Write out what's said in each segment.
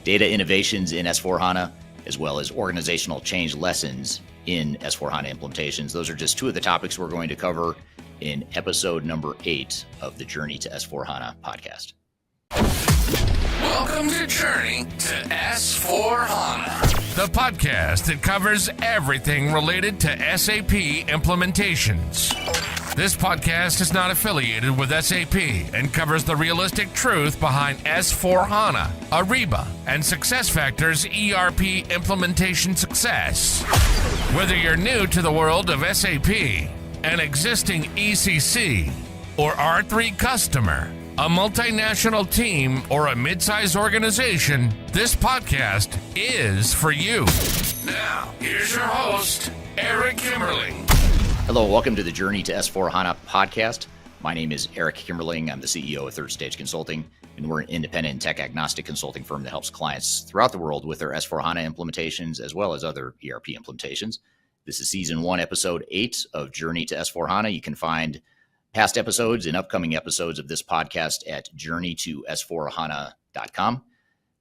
data innovations in S4HANA, as well as organizational change lessons in S4HANA implementations. Those are just two of the topics we're going to cover in episode number 8 of the Journey to S4HANA podcast. Welcome to Journey to S4HANA, the podcast that covers everything related to SAP implementations. This podcast is not affiliated with SAP and covers the realistic truth behind S4HANA, Ariba, and SuccessFactors ERP implementation success. Whether you're new to the world of SAP, an existing ECC, or R3 customer, a multinational team, or a mid-sized organization, this podcast is for you. Now, here's your host, Eric Kimmerling. Hello, welcome to the Journey to S4HANA podcast. My name is Eric Kimmerling. I'm the CEO of Third Stage Consulting, and we're an independent and tech-agnostic consulting firm that helps clients throughout the world with their S4HANA implementations as well as other ERP implementations. This is Season 1, Episode 8 of Journey to S4HANA. You can find past episodes and upcoming episodes of this podcast at journeyto s4hana.com.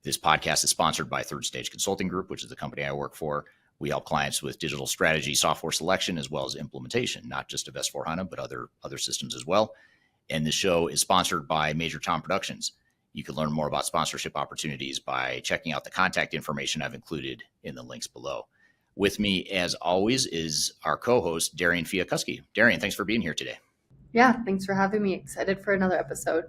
This podcast is sponsored by Third Stage Consulting Group, which is the company I work for. We help clients with digital strategy, software selection, as well as implementation, not just of S4HANA, but other systems as well. And the show is sponsored by Major Tom Productions. You can learn more about sponsorship opportunities by checking out the contact information I've included in the links below. With me, as always, is our co-host, Darian Fiakuski. Darian, thanks for being here today. Yeah, thanks for having me. Excited for another episode.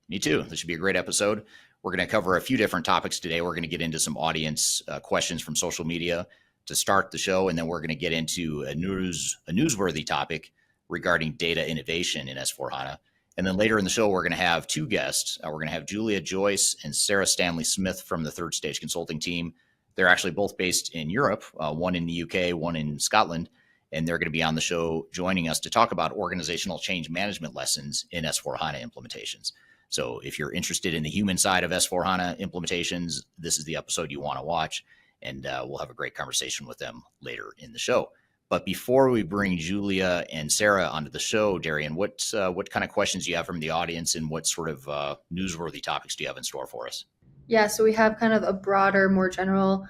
Me too. This should be a great episode. We're going to cover a few different topics today. We're going to get into some audience questions from social media to start the show, and then we're going to get into a newsworthy topic regarding data innovation in S4HANA. And then later in the show, we're going to have two guests. We're going to have Julia Joyce and Sarah Stanley-Smith from the Third Stage Consulting team. They're actually both based in Europe, one in the UK, one in Scotland. And they're going to be on the show joining us to talk about organizational change management lessons in S4HANA implementations. So if you're interested in the human side of S4HANA implementations, this is the episode you want to watch. And we'll have a great conversation with them later in the show. But before we bring Julia and Sarah onto the show, Darian, what kind of questions do you have from the audience, and what sort of newsworthy topics do you have in store for us? Yeah, so we have kind of a broader, more general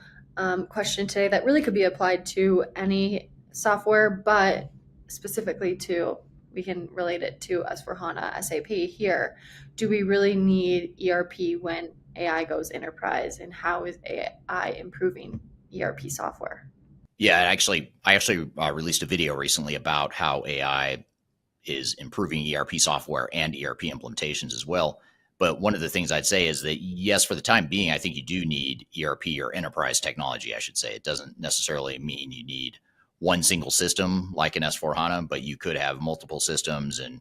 question today that really could be applied to any software, but specifically we can relate it to S4HANA SAP here. Do we really need ERP when AI goes enterprise, and how is AI improving ERP software? Yeah, I actually released a video recently about how AI is improving ERP software and ERP implementations as well. But one of the things I'd say is that, yes, for the time being, I think you do need ERP or enterprise technology, I should say. It doesn't necessarily mean you need one single system like in S4HANA, but you could have multiple systems, and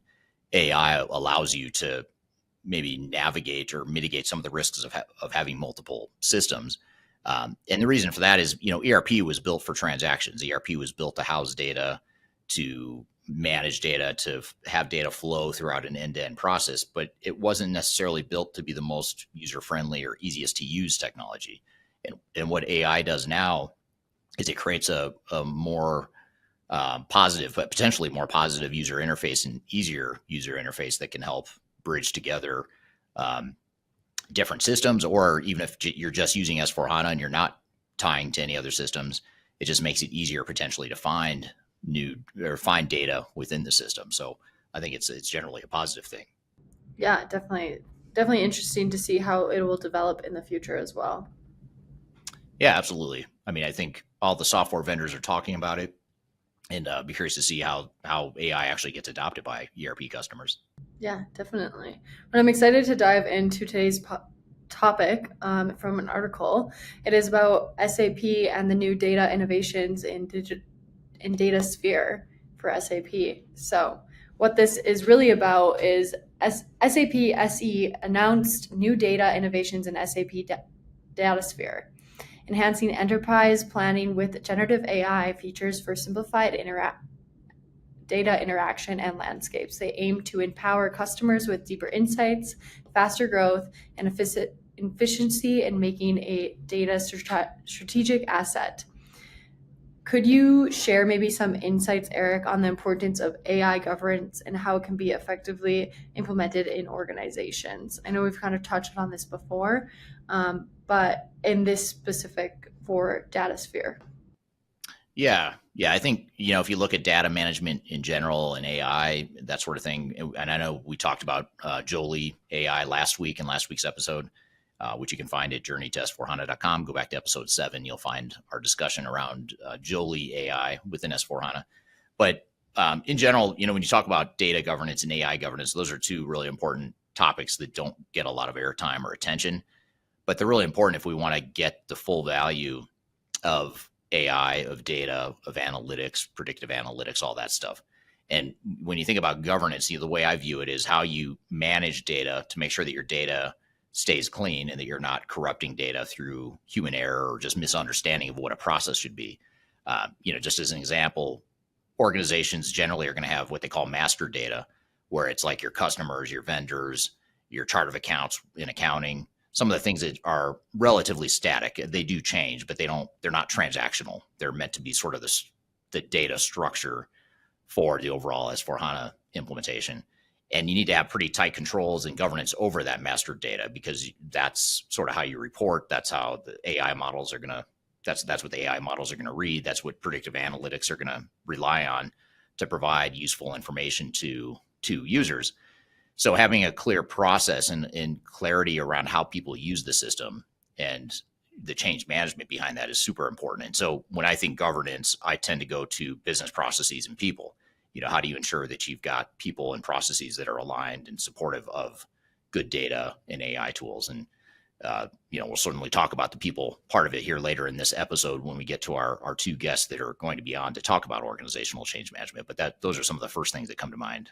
AI allows you to maybe navigate or mitigate some of the risks of having multiple systems. And the reason for that is, ERP was built for transactions. ERP was built to house data, to manage data, to have data flow throughout an end-to-end process, but it wasn't necessarily built to be the most user-friendly or easiest to use technology. And what AI does now is it creates a more positive, but potentially more positive user interface, and easier user interface that can help bridge together different systems, or even if you're just using S4HANA and you're not tying to any other systems, it just makes it easier potentially to find data within the system. So I think it's generally a positive thing. Yeah, definitely interesting to see how it will develop in the future as well. Yeah, absolutely. I mean, I think all the software vendors are talking about it, and be curious to see how AI actually gets adopted by ERP customers. Yeah, definitely. But I'm excited to dive into today's topic from an article. It is about SAP and the new data innovations in data sphere for SAP. So what this is really about is SAP SE announced new data innovations in SAP data sphere, enhancing enterprise planning with generative AI features for simplified data interaction and landscapes. They aim to empower customers with deeper insights, faster growth, and efficiency in making a data strategic asset. Could you share maybe some insights, Eric, on the importance of AI governance and how it can be effectively implemented in organizations? I know we've kind of touched on this before, but in this specific for DataSphere. Yeah. I think, if you look at data management in general and AI, that sort of thing, and I know we talked about Jolie AI last week in last week's episode, which you can find at journey-to s4hana.com. Go back to episode 7. You'll find our discussion around Jolie AI within S4HANA. But in general, when you talk about data governance and AI governance, those are two really important topics that don't get a lot of airtime or attention. But they're really important if we want to get the full value of AI, of data, of analytics, predictive analytics, all that stuff. And when you think about governance, the way I view it is how you manage data to make sure that your data stays clean and that you're not corrupting data through human error or just misunderstanding of what a process should be. Just as an example, organizations generally are going to have what they call master data, where it's like your customers, your vendors, your chart of accounts in accounting, some of the things that are relatively static. They do change, but they're not transactional. They're meant to be sort of the data structure for the overall S4HANA implementation. And you need to have pretty tight controls and governance over that master data, because that's sort of how you report. That's how the AI models are going to, that's what the AI models are going to read. That's what predictive analytics are going to rely on to provide useful information to users. So having a clear process and clarity around how people use the system and the change management behind that is super important. And so when I think governance, I tend to go to business processes and people. How do you ensure that you've got people and processes that are aligned and supportive of good data and AI tools? And, we'll certainly talk about the people part of it here later in this episode when we get to our two guests that are going to be on to talk about organizational change management. But those are some of the first things that come to mind.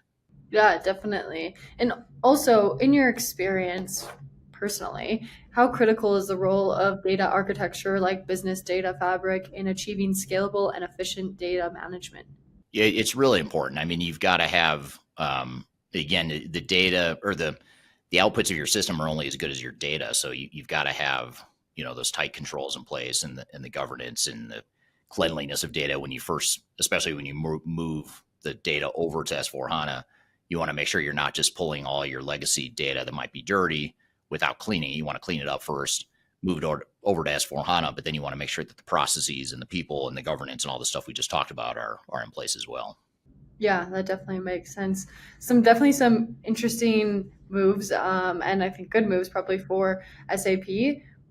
Yeah, definitely. And also, in your experience personally, how critical is the role of data architecture like Business Data Fabric in achieving scalable and efficient data management? Yeah, it's really important. I mean, you've got to have, again, the data or the outputs of your system are only as good as your data. So you've got to have, those tight controls in place and the governance and the cleanliness of data when you first, especially when you move the data over to S4HANA. You want to make sure you're not just pulling all your legacy data that might be dirty without cleaning. You want to clean it up first, move it over to S4HANA, but then you want to make sure that the processes and the people and the governance and all the stuff we just talked about are in place as well. Yeah, that definitely makes sense. Definitely some interesting moves, and I think good moves probably for SAP,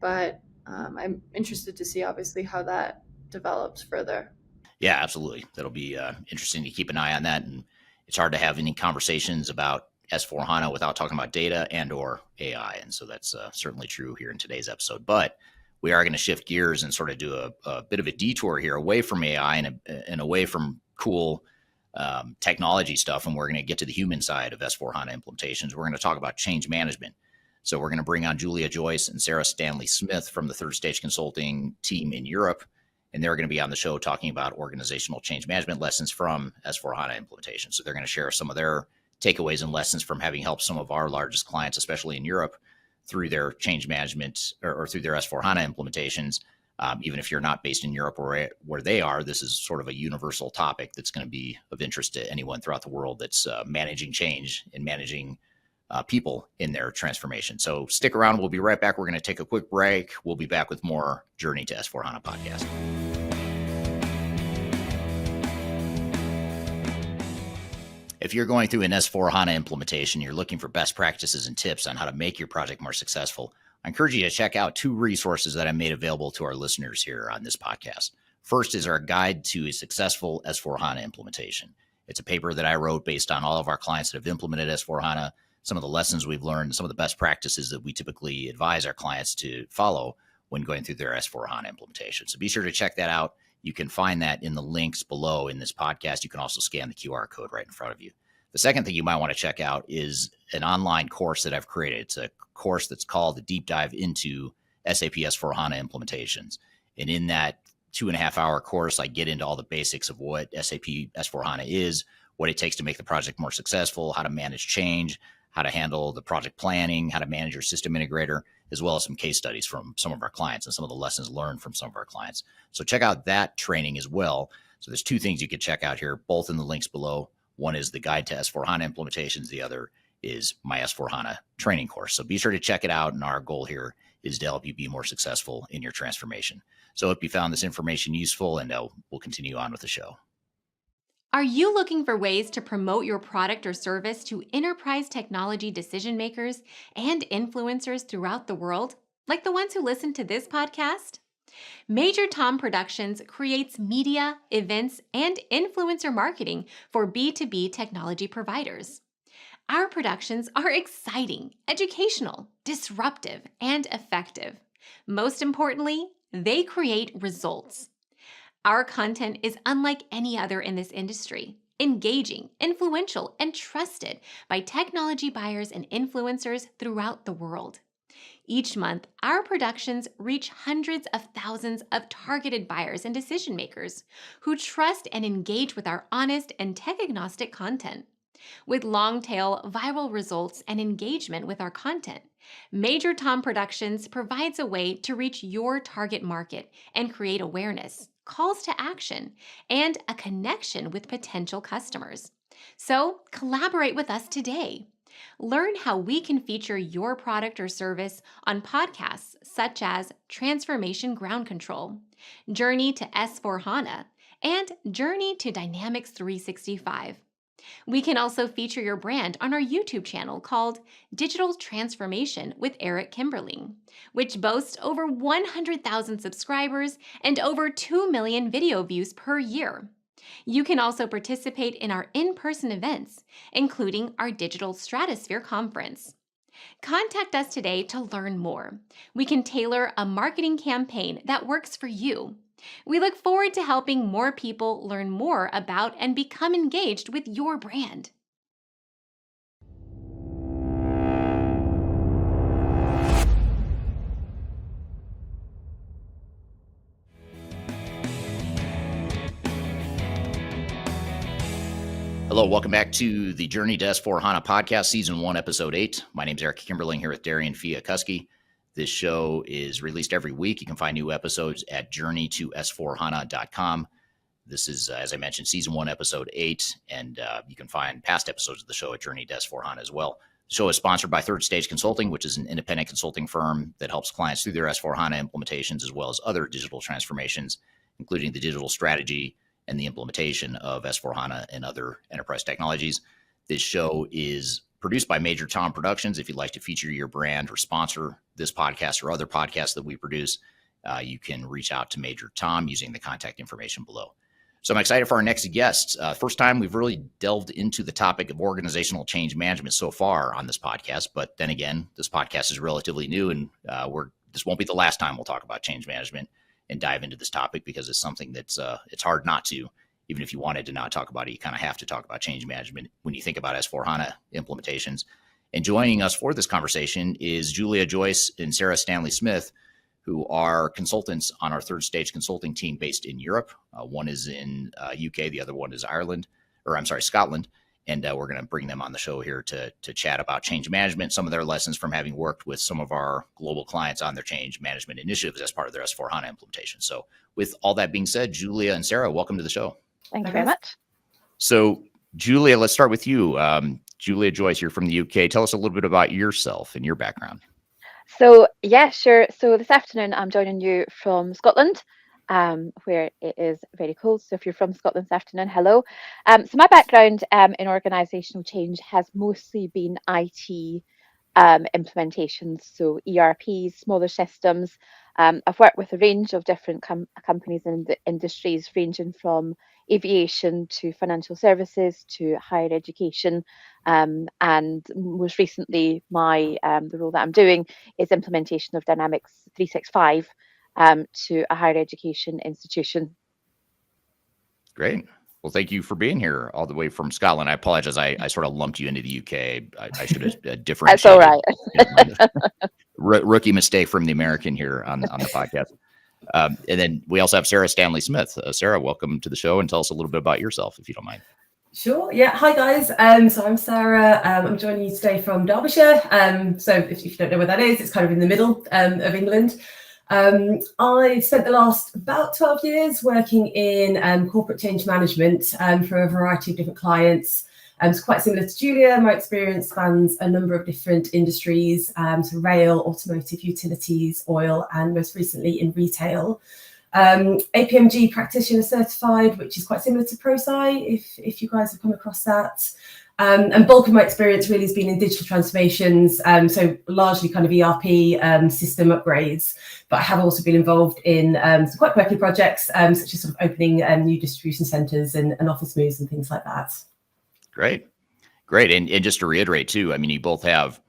but I'm interested to see obviously how that develops further. Yeah, absolutely. That'll be interesting to keep an eye on that. And it's hard to have any conversations about S4HANA without talking about data and or AI. And so that's certainly true here in today's episode. But we are going to shift gears and sort of do a bit of a detour here away from AI and away from cool technology stuff. And we're going to get to the human side of S4HANA implementations. We're going to talk about change management. So we're going to bring on Julia Joyce and Sarah Stanley-Smith from the Third Stage Consulting team in Europe. And they're going to be on the show talking about organizational change management lessons from S4HANA implementation. So they're going to share some of their takeaways and lessons from having helped some of our largest clients, especially in Europe, through their change management or through their S4HANA implementations. Even if you're not based in Europe or where they are, this is sort of a universal topic that's going to be of interest to anyone throughout the world that's managing change and managing people in their transformation. So stick around. We'll be right back. We're going to take a quick break. We'll be back with more Journey to S4HANA podcast. If you're going through an S4HANA implementation, you're looking for best practices and tips on how to make your project more successful, I encourage you to check out two resources that I made available to our listeners here on this podcast. First is our guide to a successful S4HANA implementation. It's a paper that I wrote based on all of our clients that have implemented S4HANA, some of the lessons we've learned, some of the best practices that we typically advise our clients to follow when going through their S4HANA implementation. So be sure to check that out. You can find that in the links below in this podcast. You can also scan the QR code right in front of you. The second thing you might want to check out is an online course that I've created. It's a course that's called the Deep Dive into SAP S4HANA Implementations. And in that 2.5-hour course, I get into all the basics of what SAP S4HANA is, what it takes to make the project more successful, how to manage change, how to handle the project planning, how to manage your system integrator, as well as some case studies from some of our clients and some of the lessons learned from some of our clients. So check out that training as well. So there's two things you can check out here, both in the links below. One is the guide to S4HANA implementations. The other is my S4HANA training course. So be sure to check it out. And our goal here is to help you be more successful in your transformation. So hope you found this information useful, and we'll continue on with the show. Are you looking for ways to promote your product or service to enterprise technology decision makers and influencers throughout the world, like the ones who listen to this podcast? Major Tom Productions creates media, events, and influencer marketing for B2B technology providers. Our productions are exciting, educational, disruptive, and effective. Most importantly, they create results. Our content is unlike any other in this industry, engaging, influential, and trusted by technology buyers and influencers throughout the world. Each month, our productions reach hundreds of thousands of targeted buyers and decision makers who trust and engage with our honest and tech-agnostic content. With long-tail viral results and engagement with our content, Major Tom Productions provides a way to reach your target market and create awareness, calls to action, and a connection with potential customers. So collaborate with us today. Learn how we can feature your product or service on podcasts such as Transformation Ground Control, Journey to S4HANA, and Journey to Dynamics 365. We can also feature your brand on our YouTube channel called Digital Transformation with Eric Kimberling, which boasts over 100,000 subscribers and over 2 million video views per year. You can also participate in our in-person events, including our Digital Stratosphere Conference. Contact us today to learn more. We can tailor a marketing campaign that works for you. We look forward to helping more people learn more about and become engaged with your brand. Hello, welcome back to the Journey to S4HANA podcast, Season 1, Episode 8. My name is Eric Kimberling here with Darian Fiakuski. This show is released every week. You can find new episodes at journeytosforhana.com. This is, as I mentioned, Season 1, Episode 8, and you can find past episodes of the show at Journey to S4HANA as well. The show is sponsored by Third Stage Consulting, which is an independent consulting firm that helps clients through their S4HANA implementations as well as other digital transformations, including the digital strategy and the implementation of S4HANA and other enterprise technologies. This show is produced by Major Tom Productions. If you'd like to feature your brand or sponsor this podcast or other podcasts that we produce, you can reach out to Major Tom using the contact information below. So I'm excited for our next guest. First time we've really delved into the topic of organizational change management so far on this podcast. But then again, this podcast is relatively new, and this won't be the last time we'll talk about change management and dive into this topic, because it's something that's it's hard not to. Even if you wanted to not talk about it, you kind of have to talk about change management when you think about S4HANA implementations. And joining us for this conversation is Julia Joyce and Sarah Stanley-Smith, who are consultants on our Third Stage Consulting team based in Europe. One is in UK, the other one is Scotland. And we're going to bring them on the show here to chat about change management, some of their lessons from having worked with some of our global clients on their change management initiatives as part of their S4HANA implementation. So with all that being said, Julia and Sarah, welcome to the show. Thank you very much. So Julia, let's start with you. Julia Joyce, you're from the UK. Tell us a little bit about yourself and your background. So, yeah, sure. So this afternoon, I'm joining you from Scotland, where it is very cold. So if you're from Scotland this afternoon, hello. So my background in organisational change has mostly been IT implementations, so ERPs, smaller systems. I've worked with a range of different companies in the industries, ranging from aviation to financial services to higher education, and most recently the role that I'm doing is implementation of Dynamics 365 to a higher education institution. Great. Well, thank you for being here all the way from Scotland. I apologize. I sort of lumped you into the UK. I should have differentiated. That's all right. Rookie mistake from the American here on the podcast. And then we also have Sarah Stanley-Smith. Sarah, welcome to the show, and tell us a little bit about yourself, if you don't mind. Sure. Yeah. Hi, guys. So I'm Sarah. I'm joining you today from Derbyshire. So if you don't know where that is, it's kind of in the middle of England. I spent the last about 12 years working in corporate change management for a variety of different clients. It's quite similar to Julia. My experience spans a number of different industries, so rail, automotive, utilities, oil, and most recently in retail. APMG practitioner certified, which is quite similar to ProSci, if you guys have come across that. And bulk of my experience really has been in digital transformations, so largely kind of ERP system upgrades. But I have also been involved in some quite quirky projects, such as sort of opening new distribution centres and office moves and things like that. Great. And just to reiterate too, I mean, you both have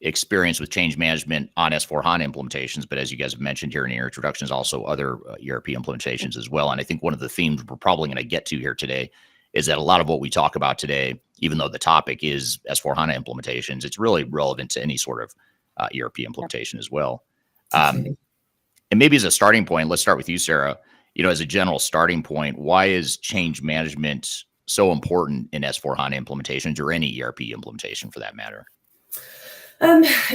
experience with change management on S4HANA implementations, but as you guys have mentioned here in your introductions, also other ERP implementations as well. And I think one of the themes we're probably going to get to here today is that a lot of what we talk about today, even though the topic is S4HANA implementations, it's really relevant to any sort of ERP implementation as well. And maybe as a starting point, let's start with you, Sarah. As a general starting point, why is change management so important in S4HANA implementations or any ERP implementation for that matter?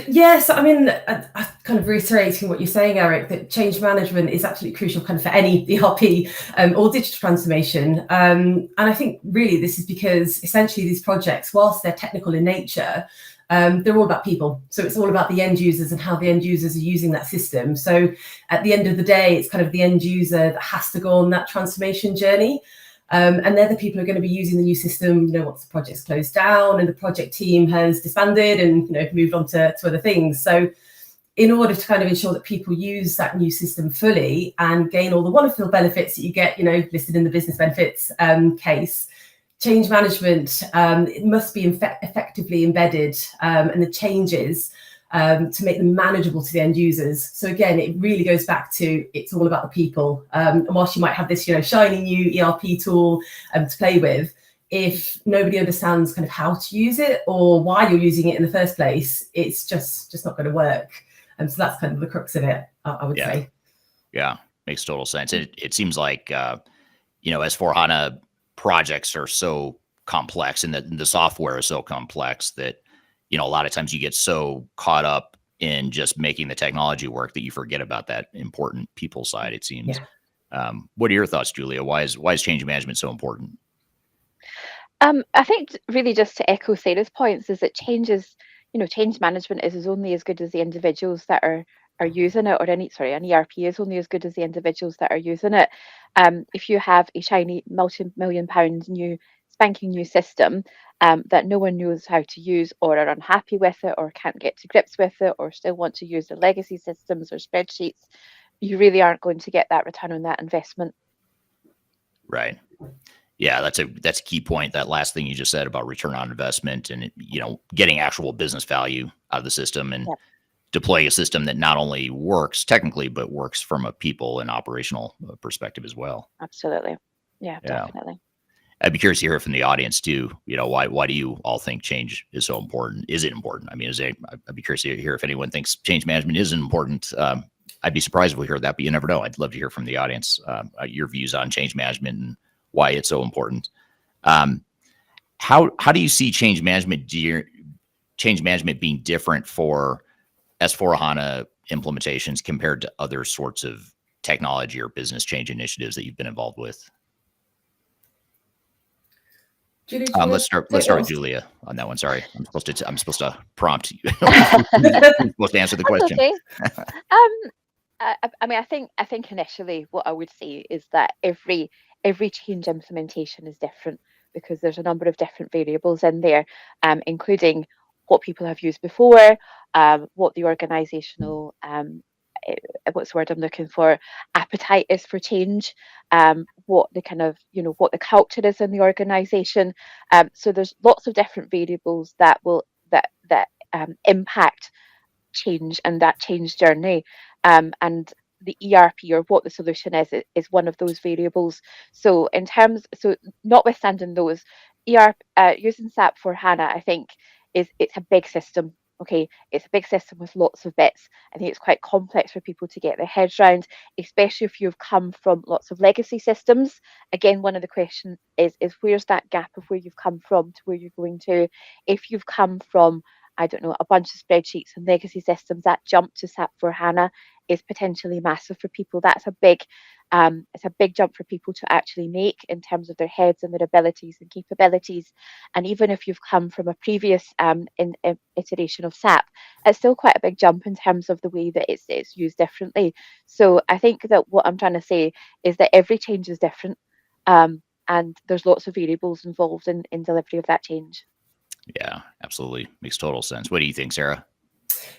Yes, I mean, I kind of reiterating what you're saying, Eric, that change management is absolutely crucial kind of for any ERP or digital transformation. And I think really this is because essentially these projects, whilst they're technical in nature, they're all about people. So it's all about the end users and how the end users are using that system. So at the end of the day, it's kind of the end user that has to go on that transformation journey. And they're the people who are going to be using the new system, once the project's closed down and the project team has disbanded and, moved on to other things. So in order to kind of ensure that people use that new system fully and gain all the wonderful benefits that you get, listed in the business benefits case, change management, it must be effectively embedded and the changes to make them manageable to the end users. So again, it really goes back to it's all about the people. And whilst you might have this, shiny new ERP tool to play with, if nobody understands kind of how to use it or why you're using it in the first place, it's just not going to work. And so that's kind of the crux of it, I would say. Yeah, makes total sense. It seems like S4HANA projects are so complex and the software is so complex that a lot of times you get so caught up in just making the technology work that you forget about that important people side, it seems. Yeah. What are your thoughts, Julia? Why is change management so important? I think really just to echo Sarah's points is that change management is only as good as the individuals that are using it, or an ERP is only as good as the individuals that are using it. If you have a shiny multi-million-pound spanking new system that no one knows how to use or are unhappy with it or can't get to grips with it or still want to use the legacy systems or spreadsheets, you really aren't going to get that return on that investment. Right. Yeah, that's a key point. That last thing you just said about return on investment and getting actual business value out of the system and deploying a system that not only works technically but works from a people and operational perspective as well. Absolutely. Yeah, definitely. I'd be curious to hear from the audience too. Why do you all think change is so important? Is it important? I mean, I'd be curious to hear if anyone thinks change management isn't important. I'd be surprised if we heard that, but you never know. I'd love to hear from the audience your views on change management and why it's so important. How do you see change management being different for S4HANA implementations compared to other sorts of technology or business change initiatives that you've been involved with? Julia, let's start with Julia on that one. Sorry, I'm supposed to prompt you. You're supposed to answer the question. Okay. I mean, I think initially what I would say is that every change implementation is different because there's a number of different variables in there, including what people have used before, what the organizational what's the word I'm looking for, appetite is for change, what the kind of, what the culture is in the organization. So there's lots of different variables that will impact change and that change journey. And the ERP or what the solution is one of those variables. So notwithstanding those, using SAP for HANA, I think it's a big system. Okay, it's a big system with lots of bits. I think it's quite complex for people to get their heads around, especially if you've come from lots of legacy systems. Again, one of the questions is where's that gap of where you've come from to where you're going to? If you've come from, I don't know, a bunch of spreadsheets and legacy systems, that jump to SAP for HANA is potentially massive for people. That's it's a big jump for people to actually make in terms of their heads and their abilities and capabilities. And even if you've come from a previous iteration of SAP, it's still quite a big jump in terms of the way that it's used differently. So I think that what I'm trying to say is that every change is different, and there's lots of variables involved in delivery of that change. Yeah, absolutely. Makes total sense. What do you think, Sarah?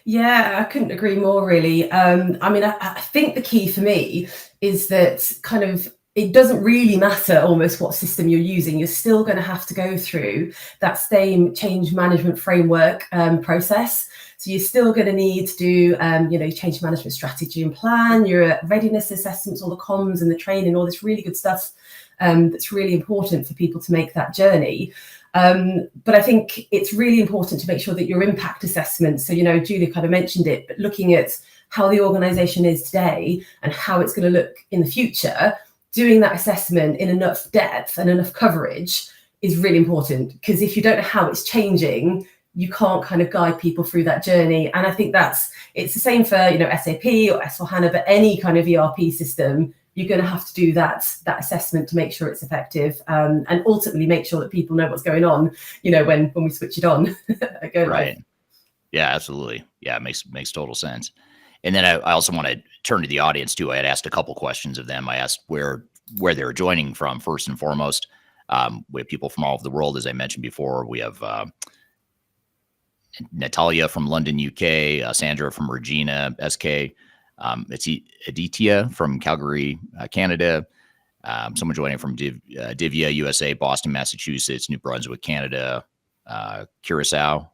Yeah, I couldn't agree more, really. I think the key for me is that kind of it doesn't really matter almost what system you're using. You're still going to have to go through that same change management framework process. So you're still going to need to do, change management strategy and plan, your readiness assessments, all the comms and the training, all this really good stuff that's really important for people to make that journey. But I think it's really important to make sure that your impact assessment, so, Julia kind of mentioned it, but looking at how the organization is today and how it's going to look in the future, doing that assessment in enough depth and enough coverage is really important, because if you don't know how it's changing, you can't kind of guide people through that journey. And I think it's the same for, SAP or S4HANA, but any kind of ERP system, you're going to have to do that assessment to make sure it's effective, and ultimately make sure that people know what's going on, when we switch it on. Right. Yeah, absolutely. Yeah, it makes total sense. And then I also want to turn to the audience too. I had asked a couple questions of them. I asked where they were joining from first and foremost. We have people from all over the world, as I mentioned before. We have Natalia from London, UK, Sandra from Regina, SK. It's Aditya from Calgary, Canada. Someone joining from Divya, USA, Boston, Massachusetts, New Brunswick, Canada, Curacao,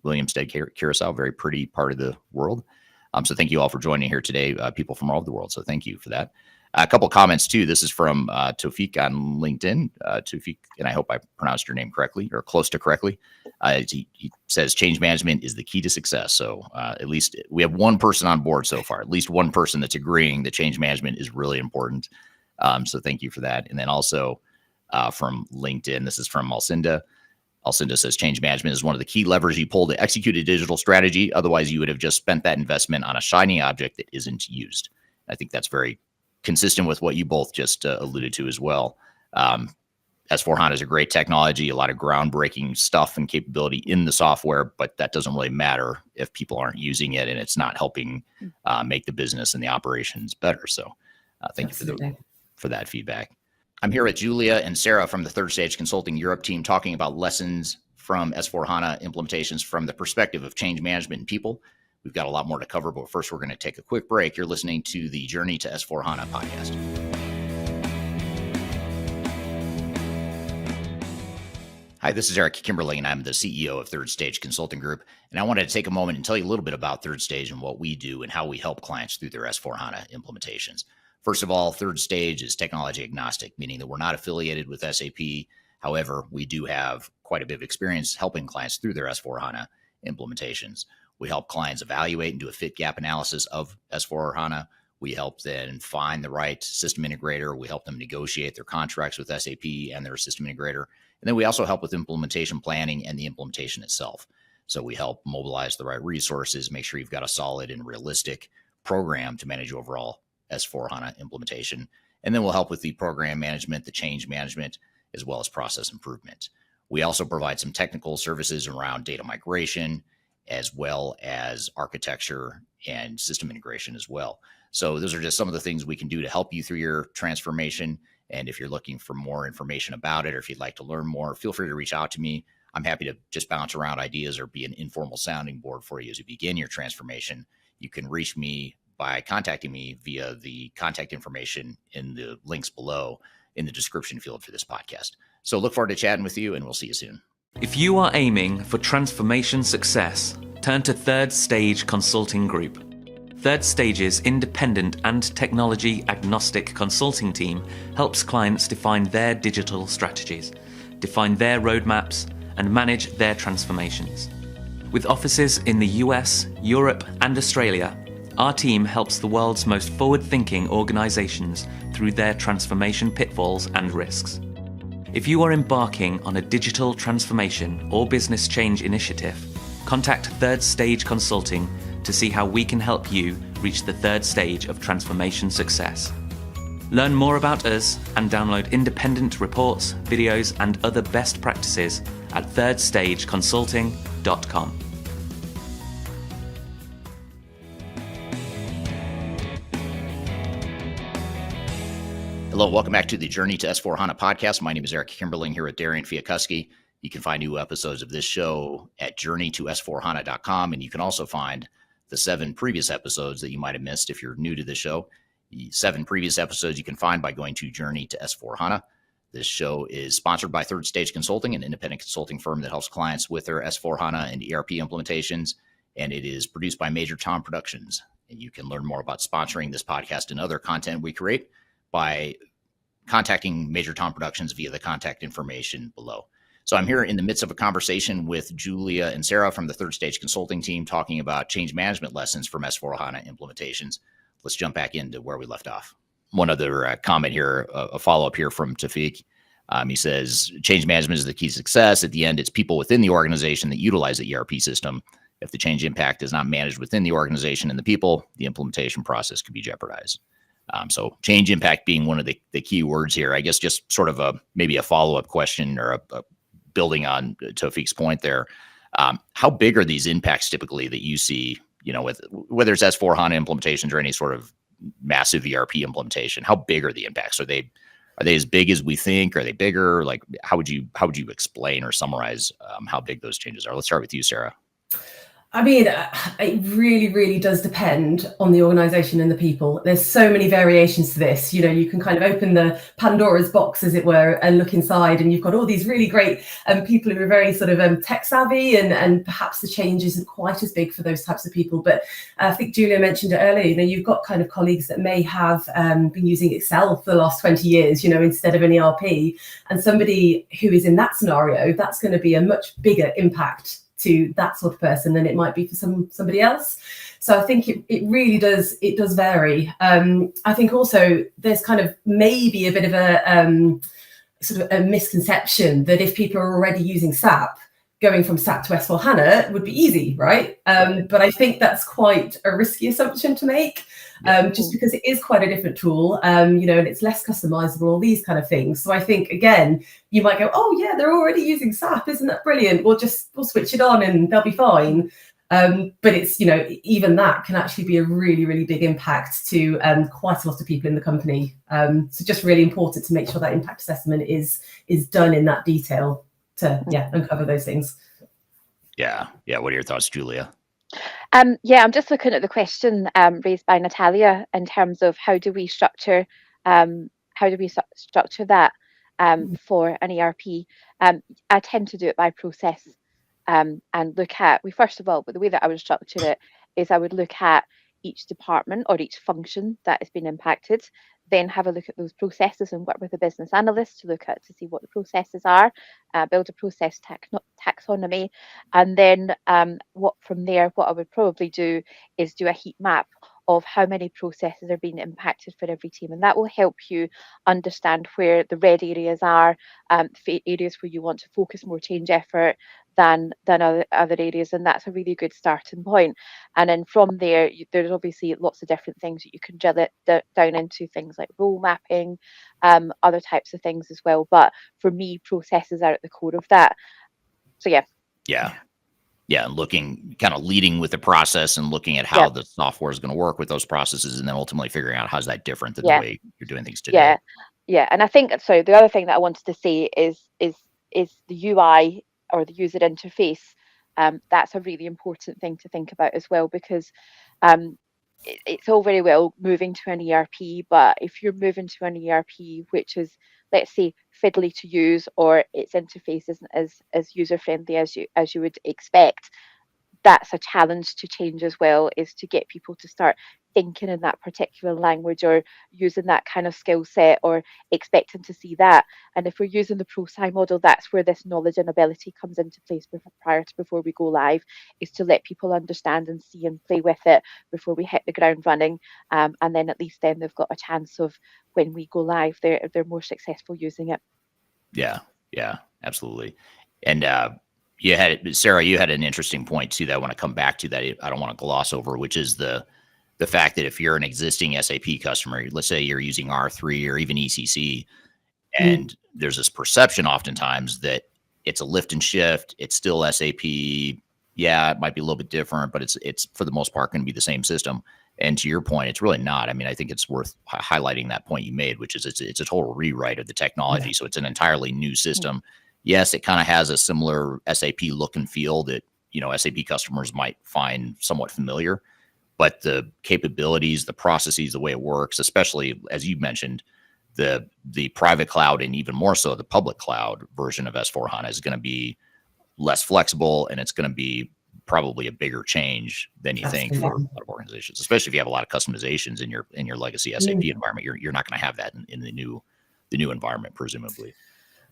Williamstead, Curacao, very pretty part of the world. So thank you all for joining here today, people from all over the world. So thank you for that. A couple comments too. This is from Tofik on LinkedIn. Tofik, and I hope I pronounced your name correctly or close to correctly. He says change management is the key to success. So at least we have one person on board so far, at least one person that's agreeing that change management is really important. So thank you for that. And then also from LinkedIn, this is from Alcinda. Alcinda says change management is one of the key levers you pull to execute a digital strategy. Otherwise, you would have just spent that investment on a shiny object that isn't used. I think that's very consistent with what you both just alluded to as well. S4HANA is a great technology, a lot of groundbreaking stuff and capability in the software, but that doesn't really matter if people aren't using it and it's not helping make the business and the operations better. So thank you for that feedback. I'm here with Julia and Sarah from the Third Stage Consulting Europe team talking about lessons from S4HANA implementations from the perspective of change management and people. We've got a lot more to cover, but first we're going to take a quick break. You're listening to the Journey to S4HANA podcast. Hi, this is Eric Kimberly, and I'm the CEO of Third Stage Consulting Group. And I wanted to take a moment and tell you a little bit about Third Stage and what we do and how we help clients through their S4HANA implementations. First of all, Third Stage is technology agnostic, meaning that we're not affiliated with SAP. However, we do have quite a bit of experience helping clients through their S4HANA implementations. We help clients evaluate and do a fit gap analysis of S4HANA. We help them find the right system integrator. We help them negotiate their contracts with SAP and their system integrator. And then we also help with implementation planning and the implementation itself. So we help mobilize the right resources, make sure you've got a solid and realistic program to manage overall S4HANA implementation. And then we'll help with the program management, the change management, as well as process improvement. We also provide some technical services around data migration, as well as architecture and system integration as well. So those are just some of the things we can do to help you through your transformation. And if you're looking for more information about it, or if you'd like to learn more, feel free to reach out to me. I'm happy to just bounce around ideas or be an informal sounding board for you as you begin your transformation. You can reach me by contacting me via the contact information in the links below in the description field for this podcast. So look forward to chatting with you, and we'll see you soon. If you are aiming for transformation success, turn to Third Stage Consulting Group. Third Stage's independent and technology agnostic consulting team helps clients define their digital strategies, define their roadmaps, and manage their transformations. With offices in the US, Europe, and Australia, our team helps the world's most forward-thinking organisations through their transformation pitfalls and risks. If you are embarking on a digital transformation or business change initiative, contact Third Stage Consulting to see how we can help you reach the third stage of transformation success. Learn more about us and download independent reports, videos, and other best practices at thirdstageconsulting.com. Hello, welcome back to the Journey to S4HANA podcast. My name is Eric Kimberling here with Darian Fiakuski. You can find new episodes of this show at journeytosforhana.com, and you can also find the 7 previous episodes that you might have missed if you're new to the show. The 7 previous episodes you can find by going to Journey to S4HANA. This show is sponsored by Third Stage Consulting, an independent consulting firm that helps clients with their S4HANA and ERP implementations, and it is produced by Major Tom Productions. And you can learn more about sponsoring this podcast and other content we create by contacting Major Tom Productions via the contact information below. So I'm here in the midst of a conversation with Julia and Sarah from the Third Stage Consulting team talking about change management lessons from S4HANA implementations. Let's jump back into where we left off. One other comment here, a follow-up here from Tafik. He says, change management is the key to success. At the end, it's people within the organization that utilize the ERP system. If the change impact is not managed within the organization and the people, the implementation process could be jeopardized. So change impact being one of the key words here. I guess just sort of maybe a follow-up question or a building on Tafik's point there. How big are these impacts typically that you see, with whether it's S4HANA implementations or any sort of massive ERP implementation? How big are the impacts? Are they as big as we think? Are they bigger? Like, how would you explain or summarize how big those changes are? Let's start with you, Sarah. I mean, it really, really does depend on the organization and the people. There's so many variations to this. You can kind of open the Pandora's box, as it were, and look inside, and you've got all these really great people who are very sort of tech savvy, and perhaps the change isn't quite as big for those types of people. But I think Julia mentioned it earlier, you've got kind of colleagues that may have been using Excel for the last 20 years, instead of an ERP. And somebody who is in that scenario, that's going to be a much bigger impact to that sort of person than it might be for somebody else. So I think it really does vary. I think also there's kind of maybe a bit of a sort of a misconception that if people are already using SAP, going from SAP to S4HANA would be easy, right? But I think that's quite a risky assumption to make, just because it is quite a different tool, and it's less customizable, all these kind of things. So I think, again, you might go, oh yeah, they're already using SAP, isn't that brilliant? We'll switch it on and they'll be fine. But it's, even that can actually be a really, really big impact to quite a lot of people in the company. So just really important to make sure that impact assessment is done in that detail to uncover those things. Yeah. What are your thoughts, Julia? I'm just looking at the question raised by Natalia in terms of how do we structure that for an ERP. I tend to do it by process and look at, first of all, but the way that I would structure it is I would look at each department or each function that has been impacted, then have a look at those processes and work with a business analyst to look at to see what the processes are, build a process taxonomy, and then what I would probably do is do a heat map of how many processes are being impacted for every team, and that will help you understand where the red areas are, areas where you want to focus more change effort than other areas, and that's a really good starting point. And then from there, there's obviously lots of different things that you can drill it down into, things like role mapping, other types of things as well. But for me, processes are at the core of that. So and leading with the process and looking at how the software is going to work with those processes, and then ultimately figuring out how's that different than the way you're doing things today. And I think so. The other thing that I wanted to say is the UI or the user interface. That's a really important thing to think about as well, because it's all very well moving to an ERP, but if you're moving to an ERP which is, let's say, fiddly to use, or its interface isn't as user friendly as you would expect, that's a challenge to change as well, is to get people to start thinking in that particular language or using that kind of skill set or expecting to see that. And if we're using the ProSci model, that's where this knowledge and ability comes into place before we go live, is to let people understand and see and play with it before we hit the ground running. And then at least then they've got a chance of, when we go live, they're more successful using it. Yeah, absolutely. And Sarah, you had an interesting point too that I want to come back to that I don't want to gloss over, which is the fact that if you're an existing SAP customer, let's say you're using R3 or even ECC, and there's this perception oftentimes that it's a lift and shift, it's still SAP. Yeah, it might be a little bit different, but it's for the most part going to be the same system. And to your point, it's really not. I mean, I think it's worth highlighting that point you made, which is it's a total rewrite of the technology. So it's an entirely new system. Yes, it kind of has a similar SAP look and feel that, SAP customers might find somewhat familiar, but the capabilities, the processes, the way it works, especially as you mentioned, the private cloud and even more so the public cloud version of S/4HANA is going to be less flexible, and it's going to be probably a bigger change than you think for a lot of organizations, especially if you have a lot of customizations in your legacy SAP environment. You're not going to have that in the new environment, presumably.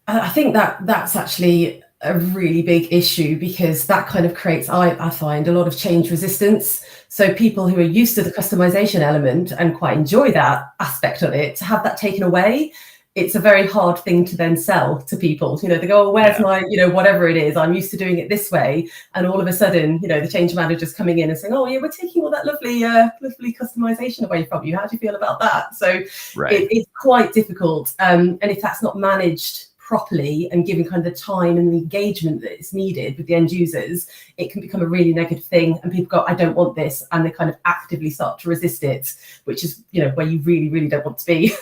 I think that's actually a really big issue, because that kind of creates, I find, a lot of change resistance. So people who are used to the customization element and quite enjoy that aspect of it, to have that taken away, it's a very hard thing to then sell to people. They go, oh, where's my, whatever it is, I'm used to doing it this way. And all of a sudden, the change manager's coming in and saying, oh, yeah, we're taking all that lovely customization away from you. How do you feel about that? So it's quite difficult. And if that's not managed properly and given kind of the time and the engagement that is needed with the end users, it can become a really negative thing, and people go, I don't want this, and they kind of actively start to resist it, which is where you really, really don't want to be.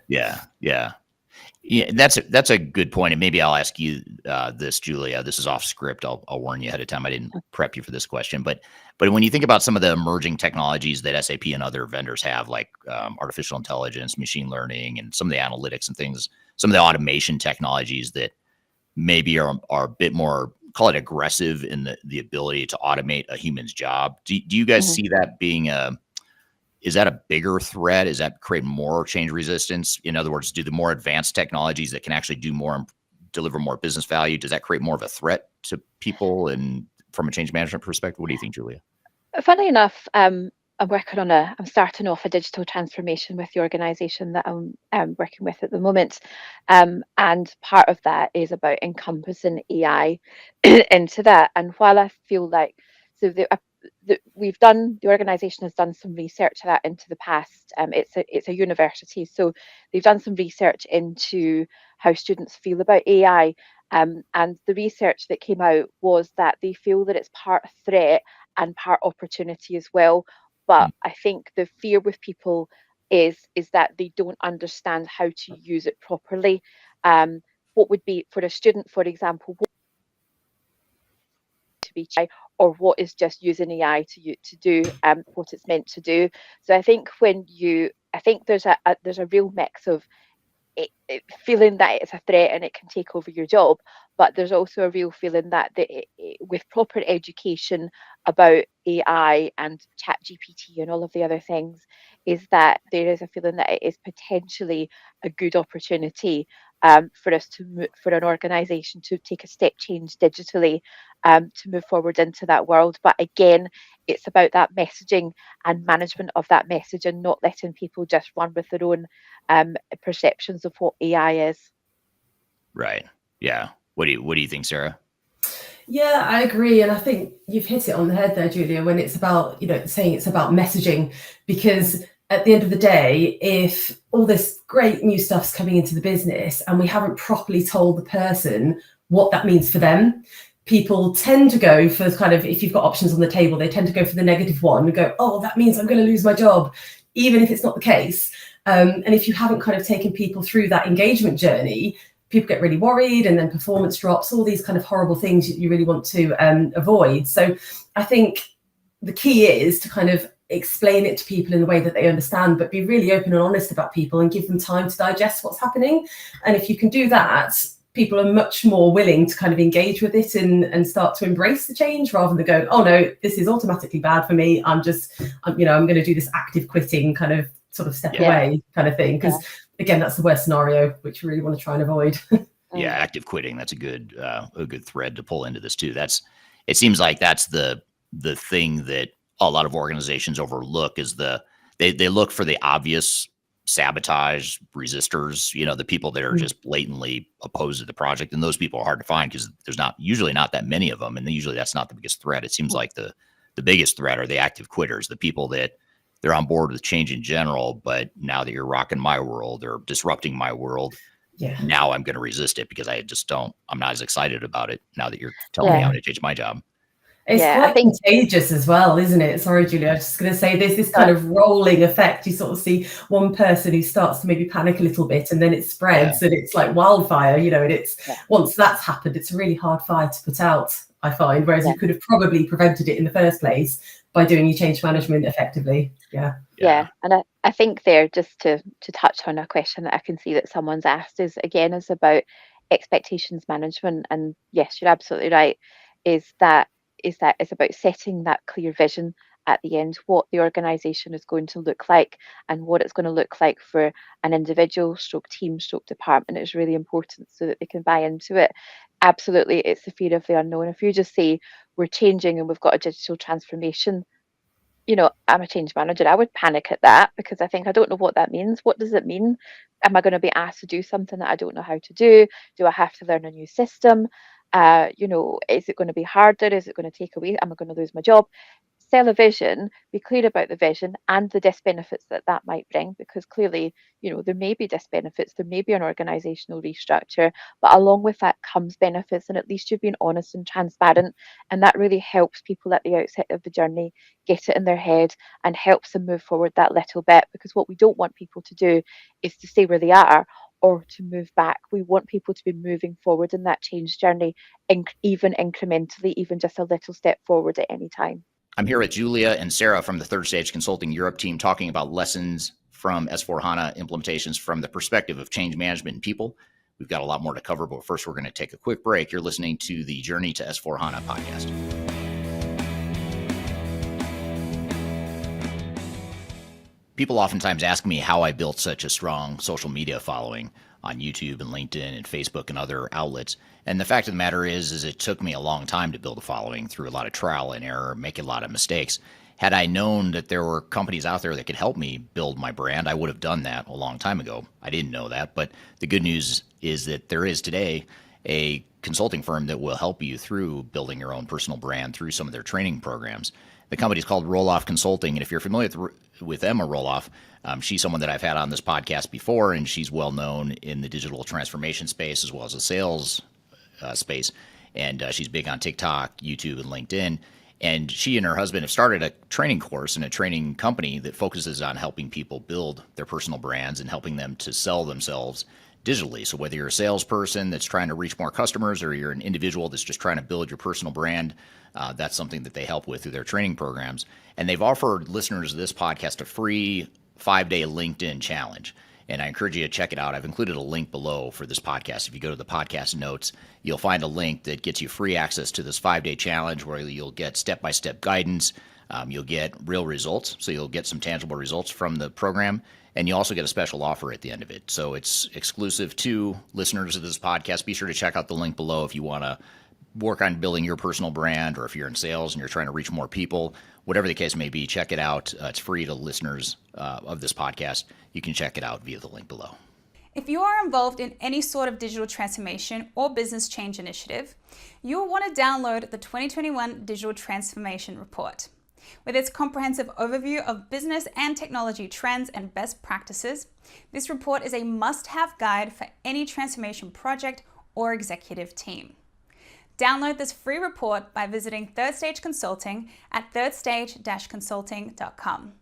Yeah, that's a good point. And maybe I'll ask you this, Julia. This is off script. I'll warn you ahead of time. I didn't prep you for this question, but when you think about some of the emerging technologies that SAP and other vendors have, like artificial intelligence, machine learning, and some of the analytics and things, some of the automation technologies that maybe are a bit more, call it aggressive in the ability to automate a human's job. Do you guys see that being is that a bigger threat? Is that create more change resistance? In other words, do the more advanced technologies that can actually do more and deliver more business value, does that create more of a threat to people and from a change management perspective? What do you think, Julia? Funny enough, I'm starting off a digital transformation with the organisation that I'm working with at the moment. And part of that is about encompassing AI into that. And while I feel like, the organisation has done some research of that into the past. It's a university, so they've done some research into how students feel about AI. And the research that came out was that they feel that it's part threat and part opportunity as well. But I think the fear with people is that they don't understand how to use it properly. What would be, for a student, for example, to be or what is just using AI to do what it's meant to do. So I think there's a real mix of feeling that it's a threat and it can take over your job, but there's also a real feeling that with proper education about AI and ChatGPT and all of the other things, is that there is a feeling that it is potentially a good opportunity for an organisation to take a step change digitally, to move forward into that world. But again, it's about that messaging and management of that message, and not letting people just run with their own perceptions of what AI is. Right. Yeah. What do you think, Sarah? Yeah, I agree. And I think you've hit it on the head there, Julia, when it's about, saying it's about messaging, because at the end of the day, if all this great new stuff's coming into the business and we haven't properly told the person what that means for them, people tend to go for kind of, if you've got options on the table, they tend to go for the negative one and go, oh, that means I'm going to lose my job, even if it's not the case. And if you haven't kind of taken people through that engagement journey, people get really worried, and then performance drops, all these kind of horrible things that you really want to avoid. So I think the key is to kind of explain it to people in the way that they understand, but be really open and honest about people and give them time to digest what's happening. And if you can do that, people are much more willing to kind of engage with it and start to embrace the change rather than go, oh no, this is automatically bad for me. I'm going to do this active quitting kind of sort of step away kind of thing. Because again, that's the worst scenario, which we really want to try and avoid. Yeah, active quitting. That's a good thread to pull into this too. It seems like that's the thing that a lot of organizations overlook is they look for the obvious sabotage resistors, the people that are just blatantly opposed to the project. And those people are hard to find because there's usually not that many of them. And usually that's not the biggest threat. It seems like the biggest threat are the active quitters, the people that they're on board with change in general. But now that you're rocking my world or disrupting my world, now I'm going to resist it because I'm not as excited about it now that you're telling me I'm going to change my job. It's quite contagious as well, isn't it? Sorry, Julia, I was just going to say there's this kind of rolling effect. You sort of see one person who starts to maybe panic a little bit and then it spreads and it's like wildfire, and it's once that's happened, it's a really hard fire to put out, I find, whereas you could have probably prevented it in the first place by doing your change management effectively. Yeah. And I think there, just to touch on a question that I can see that someone's asked is about expectations management. And yes, you're absolutely right, is that it's about setting that clear vision at the end, what the organization is going to look like and what it's going to look like for an individual team department is really important so that they can buy into it. Absolutely, it's the fear of the unknown. If you just say we're changing and we've got a digital transformation, I'm a change manager, I would panic at that because I think I don't know what that means. What does it mean? Am I going to be asked to do something that I don't know how to do? Do I have to learn a new system? Is it going to be harder? Is it going to take away? Am I going to lose my job? Sell a vision, be clear about the vision and the disbenefits that might bring, because clearly, there may be disbenefits, there may be an organizational restructure, but along with that comes benefits, and at least you've been honest and transparent, and that really helps people at the outset of the journey get it in their head and helps them move forward that little bit, because what we don't want people to do is to stay where they are or to move back. We want people to be moving forward in that change journey, even incrementally, even just a little step forward at any time. I'm here with Julia and Sarah from the Third Stage Consulting Europe team talking about lessons from S4HANA implementations from the perspective of change management and people. We've got a lot more to cover, but first we're going to take a quick break. You're listening to the Journey to S4HANA podcast. People oftentimes ask me how I built such a strong social media following on YouTube and LinkedIn and Facebook and other outlets. And the fact of the matter is it took me a long time to build a following through a lot of trial and error, making a lot of mistakes. Had I known that there were companies out there that could help me build my brand, I would have done that a long time ago. I didn't know that, but the good news is that there is today a consulting firm that will help you through building your own personal brand through some of their training programs. The company is called Roloff Consulting, and if you're familiar with Emma Roloff, she's someone that I've had on this podcast before, and she's well known in the digital transformation space as well as the sales space. And she's big on TikTok, YouTube, and LinkedIn. And she and her husband have started a training course and a training company that focuses on helping people build their personal brands and helping them to sell themselves digitally. So whether you're a salesperson that's trying to reach more customers or you're an individual that's just trying to build your personal brand, that's something that they help with through their training programs. And they've offered listeners of this podcast a free 5-day LinkedIn challenge. And I encourage you to check it out. I've included a link below for this podcast. If you go to the podcast notes, you'll find a link that gets you free access to this 5-day challenge where you'll get step-by-step guidance. You'll get real results. So you'll get some tangible results from the program. And you also get a special offer at the end of it. So it's exclusive to listeners of this podcast. Be sure to check out the link below if you want to work on building your personal brand, or if you're in sales and you're trying to reach more people, whatever the case may be, check it out. It's free to listeners of this podcast. You can check it out via the link below. If you are involved in any sort of digital transformation or business change initiative, you will want to download the 2021 Digital Transformation Report. With its comprehensive overview of business and technology trends and best practices, this report is a must-have guide for any transformation project or executive team. Download this free report by visiting Third Stage Consulting at thirdstage-consulting.com.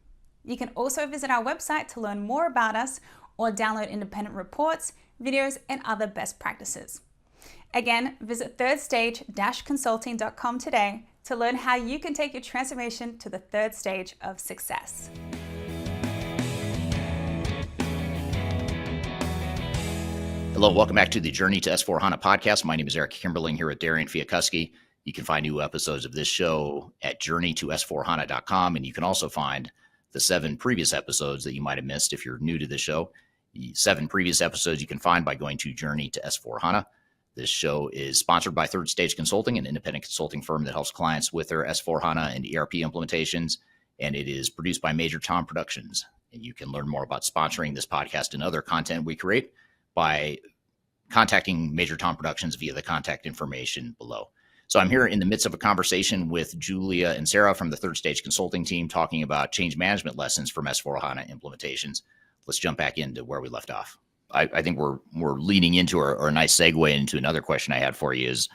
You can also visit our website to learn more about us or download independent reports, videos, and other best practices. Again, visit thirdstage-consulting.com today to learn how you can take your transformation to the third stage of success. The Hello, welcome back to the Journey to S4HANA podcast. My name is Eric Kimberling here with Darian Fiakuski. You can find new episodes of this show at journeytosforhana.com, and you can also find the 7 previous episodes that you might have missed if you're new to the show. The 7 previous episodes you can find by going to Journey to S4HANA. This show is sponsored by Third Stage Consulting, an independent consulting firm that helps clients with their S4HANA and ERP implementations, and it is produced by Major Tom Productions. And you can learn more about sponsoring this podcast and other content we create by contacting Major Tom Productions via the contact information below. So I'm here in the midst of a conversation with Julia and Sarah from the Third Stage Consulting team talking about change management lessons from S4HANA implementations. Let's jump back into where we left off. I think we're leading into, or a nice segue into another question I had for you is,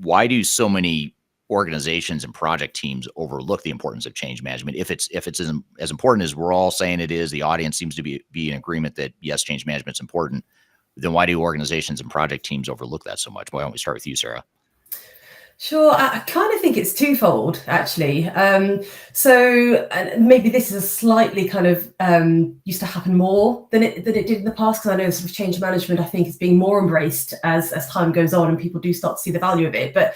why do so many organizations and project teams overlook the importance of change management? If it's as important as we're all saying it is, the audience seems to be in agreement that yes, change management is important, then why do organizations and project teams overlook that so much? Why don't we start with you, Sarah? Sure, I kind of think it's twofold, actually. So maybe this is a slightly kind of used to happen more than it did in the past, because I know sort of change management, I think, is being more embraced as time goes on and people do start to see the value of it. But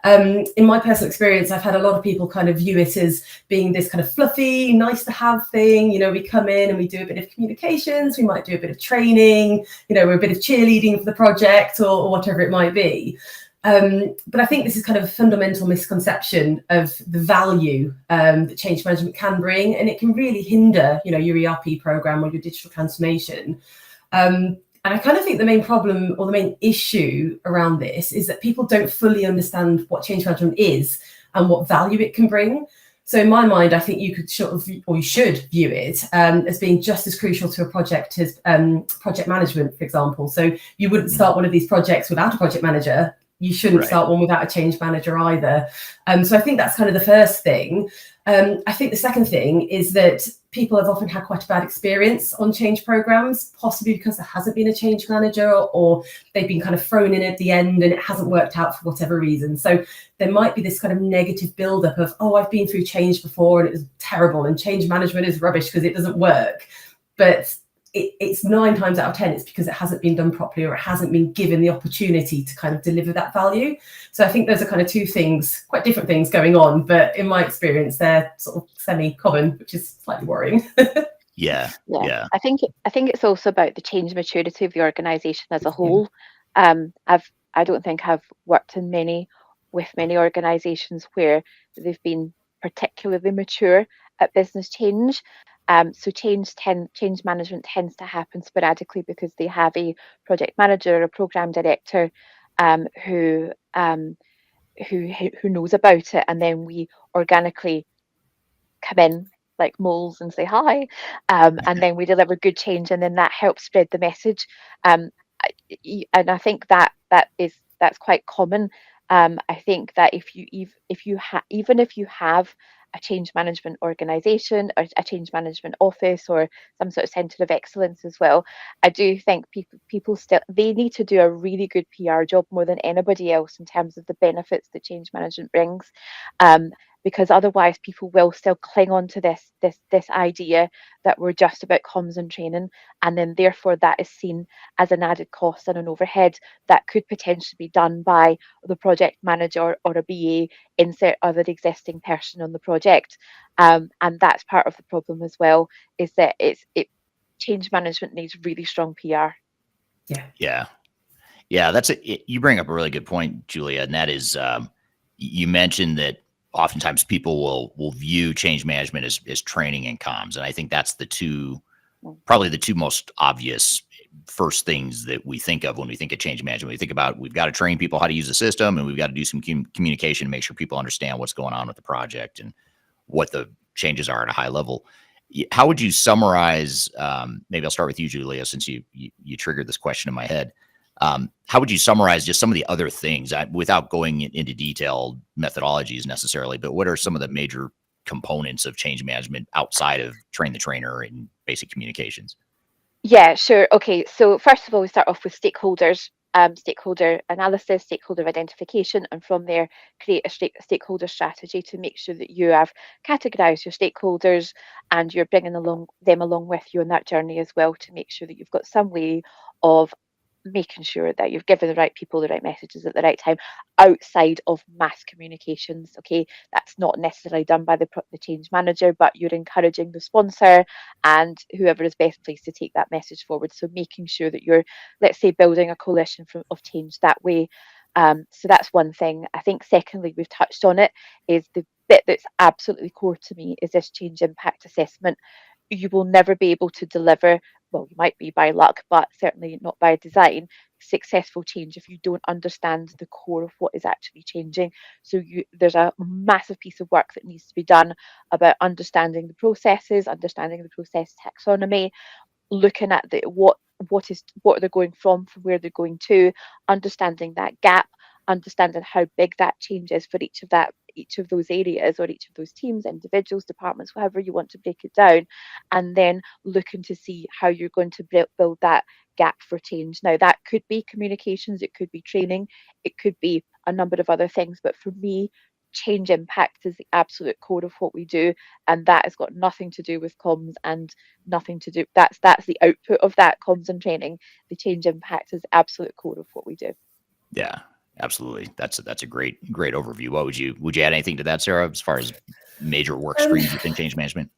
in my personal experience, I've had a lot of people kind of view it as being this kind of fluffy, nice to have thing. You know, we come in and we do a bit of communications, we might do a bit of training, you know, we're a bit of cheerleading for the project or whatever it might be. But I think this is kind of a fundamental misconception of the value that change management can bring, and it can really hinder, you know, your ERP program or your digital transformation. And I kind of think the main problem or the main issue around this is that people don't fully understand what change management is and what value it can bring. So in my mind, I think you could you should view it as being just as crucial to a project as project management, for example. So you wouldn't start one of these projects without a project manager. You shouldn't start one without a change manager either. So I think that's kind of the first thing. I think the second thing is that people have often had quite a bad experience on change programs, possibly because there hasn't been a change manager, or they've been kind of thrown in at the end and it hasn't worked out for whatever reason. So there might be this kind of negative buildup of, oh, I've been through change before and it was terrible and change management is rubbish because it doesn't work. But it's 9 times out of 10, it's because it hasn't been done properly or it hasn't been given the opportunity to kind of deliver that value. So I think those are kind of 2 things, quite different things going on, but in my experience, they're sort of semi-common, which is slightly worrying. Yeah. I think it's also about the change maturity of the organisation as a whole. I don't think I've worked with many organisations where they've been particularly mature at business change. So change management tends to happen sporadically because they have a project manager or a program director who knows about it, and then we organically come in like moles and say hi, and then we deliver good change, and then that helps spread the message. And I think that's quite common. I think that if you have a change management organization or a change management office or some sort of center of excellence as well, I do think people still, they need to do a really good PR job more than anybody else in terms of the benefits that change management brings, because otherwise people will still cling on to this idea that we're just about comms and training, and then therefore that is seen as an added cost and an overhead that could potentially be done by the project manager or a BA, insert other existing person on the project, and that's part of the problem as well, is that change management needs really strong PR. Yeah, that's it. You bring up a really good point, Julia, and that is, you mentioned that oftentimes people will view change management as training and comms. And I think that's probably the 2 most obvious first things that we think of when we think of change management. We think about, we've got to train people how to use the system, and we've got to do some communication to make sure people understand what's going on with the project and what the changes are at a high level. How would you summarize, maybe I'll start with you, Julia, since you triggered this question in my head. How would you summarize just some of the other things, without going into detailed methodologies necessarily, but what are some of the major components of change management outside of train the trainer and basic communications? Yeah, sure. Okay, so first of all, we start off with stakeholders, stakeholder analysis, stakeholder identification, and from there create a stakeholder strategy to make sure that you have categorized your stakeholders and you're bringing them along with you on that journey as well, to make sure that you've got some way of making sure that you've given the right people the right messages at the right time outside of mass communications. Okay, that's not necessarily done by the change manager, but you're encouraging the sponsor and whoever is best placed to take that message forward. So making sure that you're, let's say, building a coalition of change that way. So that's one thing. I think secondly, we've touched on it, is the bit that's absolutely core to me is this change impact assessment. You will never be able to deliver, well, you might be by luck, but certainly not by design, successful change if you don't understand the core of what is actually changing. So there's a massive piece of work that needs to be done about understanding the processes, understanding the process taxonomy, looking at what they're going from where they're going to, understanding that gap, understanding how big that change is for each of those areas or each of those teams, individuals, departments, however you want to break it down, and then looking to see how you're going to build that gap for change. Now, that could be communications, it could be training, it could be a number of other things, but for me, change impact is the absolute core of what we do, and that has got nothing to do with comms and nothing to do, that's the output of that comms and training. The change impact is the absolute core of what we do. Yeah, absolutely. That's a great overview. What would you add anything to that, Sarah, as far as major work streams within change management?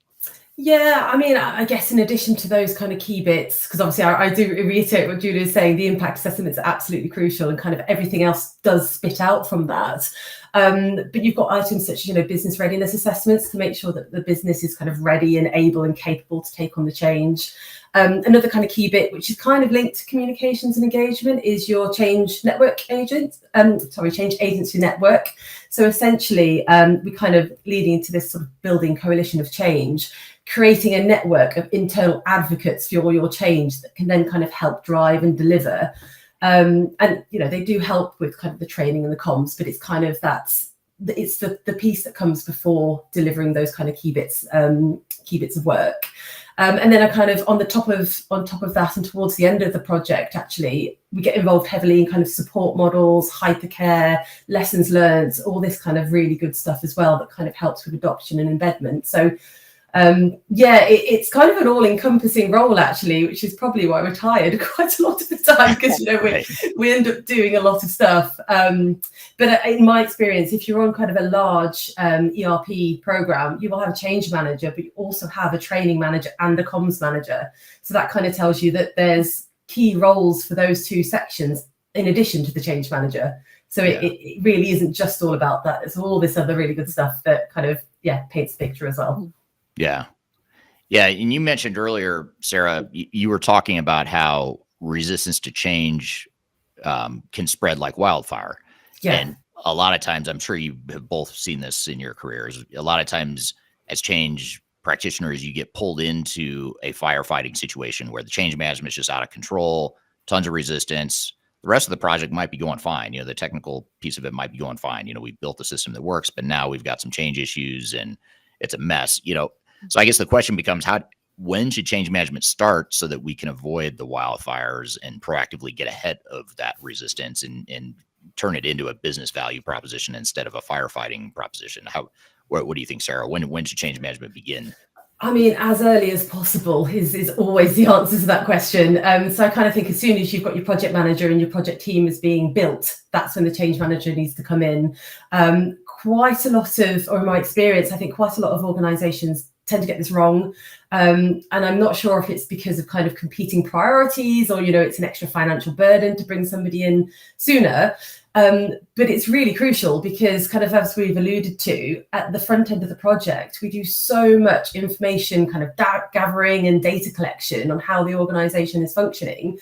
Yeah, I mean, I guess in addition to those kind of key bits, because obviously I do reiterate what Julia is saying, the impact assessment is absolutely crucial, and kind of everything else does spit out from that. But you've got items such as, business readiness assessments to make sure that the business is kind of ready and able and capable to take on the change. Another kind of key bit, which is kind of linked to communications and engagement, is your change network change agency network. So essentially, we kind of leading into this sort of building coalition of change, creating a network of internal advocates for all your change that can then kind of help drive and deliver. And they do help with kind of the training and the comms, but it's kind of it's the piece that comes before delivering those kind of key bits of work. And then I kind of on top of that, and towards the end of the project, actually, we get involved heavily in kind of support models, hypercare, lessons learned, all this kind of really good stuff as well that kind of helps with adoption and embedment. So it's kind of an all-encompassing role, actually, which is probably why we're tired quite a lot of the time, because we end up doing a lot of stuff. But in my experience, if you're on kind of a large ERP program, you will have a change manager, but you also have a training manager and a comms manager. So that kind of tells you that there's key roles for those two sections in addition to the change manager. So it really isn't just all about that. It's all this other really good stuff that kind of paints the picture as well. Yeah. And you mentioned earlier, Sarah, you were talking about how resistance to change can spread like wildfire. Yeah. And a lot of times, I'm sure you have both seen this in your careers. A lot of times as change practitioners, you get pulled into a firefighting situation where the change management is just out of control, tons of resistance. The rest of the project might be going fine. The technical piece of it might be going fine. We built a system that works, but now we've got some change issues and it's a mess, So I guess the question becomes, when should change management start so that we can avoid the wildfires and proactively get ahead of that resistance and turn it into a business value proposition instead of a firefighting proposition? What do you think, Sarah? When should change management begin? I mean, as early as possible is always the answer to that question. So I kind of think as soon as you've got your project manager and your project team is being built, that's when the change manager needs to come in. Quite a lot of, or in my experience, I think quite a lot of organizations tend to get this wrong. And I'm not sure if it's because of kind of competing priorities or, it's an extra financial burden to bring somebody in sooner. But it's really crucial because kind of as we've alluded to at the front end of the project, we do so much information kind of gathering and data collection on how the organization is functioning.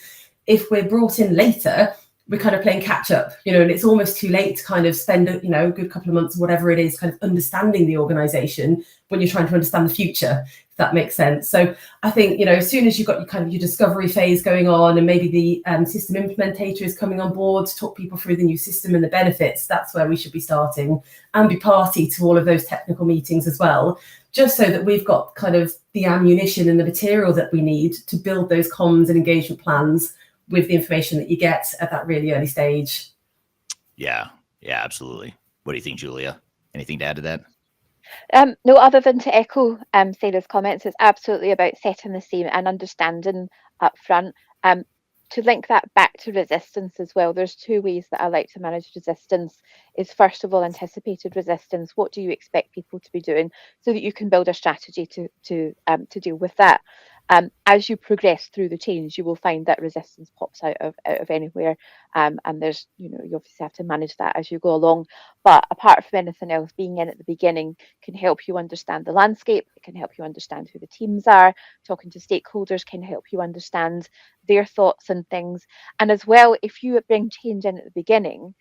If we're brought in later, we're kind of playing catch up, and it's almost too late to kind of spend a good couple of months, whatever it is, kind of understanding the organization when you're trying to understand the future, if that makes sense. So I think, as soon as you've got your discovery phase going on and maybe the system implementator is coming on board to talk people through the new system and the benefits, that's where we should be starting, and be party to all of those technical meetings as well, just so that we've got kind of the ammunition and the material that we need to build those comms and engagement plans with the information that you get at that really early stage. Yeah, absolutely. What do you think, Julia? Anything to add to that? No, other than to echo Sarah's comments, it's absolutely about setting the scene and understanding up front. to link that back to resistance as well, there's two ways that I like to manage resistance. Is first of all anticipated resistance. What do you expect people to be doing, so that you can build a strategy to deal with that. As you progress through the change, you will find that resistance pops out of anywhere, and there's, you obviously have to manage that as you go along. But apart from anything else, being in at the beginning can help you understand the landscape. It can help you understand who the teams are. Talking to stakeholders can help you understand their thoughts and things. And as well, if you bring change in at the beginning,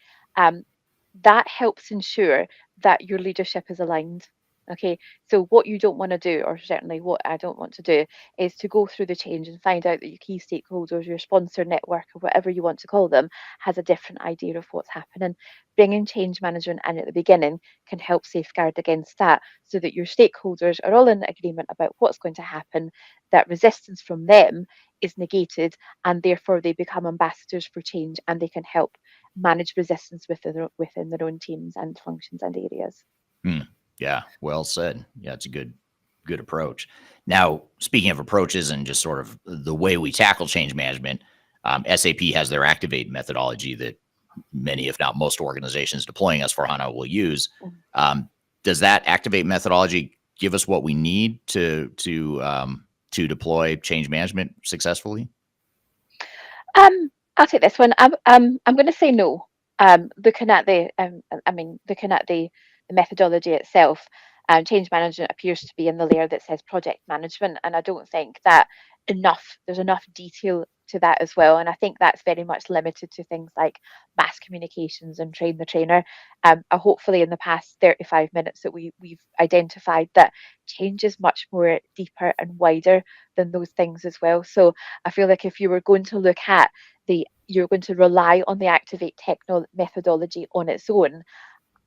that helps ensure that your leadership is aligned. Okay, so what you don't want to do, or certainly what I don't want to do, is to go through the change and find out that your key stakeholders, your sponsor network, or whatever you want to call them, has a different idea of what's happening. Bringing change management in at the beginning can help safeguard against that, so that your stakeholders are all in agreement about what's going to happen, that resistance from them is negated, and therefore they become ambassadors for change, and they can help manage resistance within their own teams and functions and areas. Yeah, well said. Yeah, it's a good approach. Now, speaking of approaches and just sort of the way we tackle change management, SAP has their Activate methodology that many, if not most, organizations deploying S/4HANA will use. Does that Activate methodology give us what we need to deploy change management successfully? I'll take this one. I'm going to say no. Looking at the methodology itself, change management appears to be in the layer that says project management, and I don't think that there's enough detail to that as well. And I think that's very much limited to things like mass communications and train the trainer. Hopefully in the past 35 minutes that we've identified that change is much more deeper and wider than those things as well. So I feel like if you were going to look at you're going to rely on the Activate methodology on its own,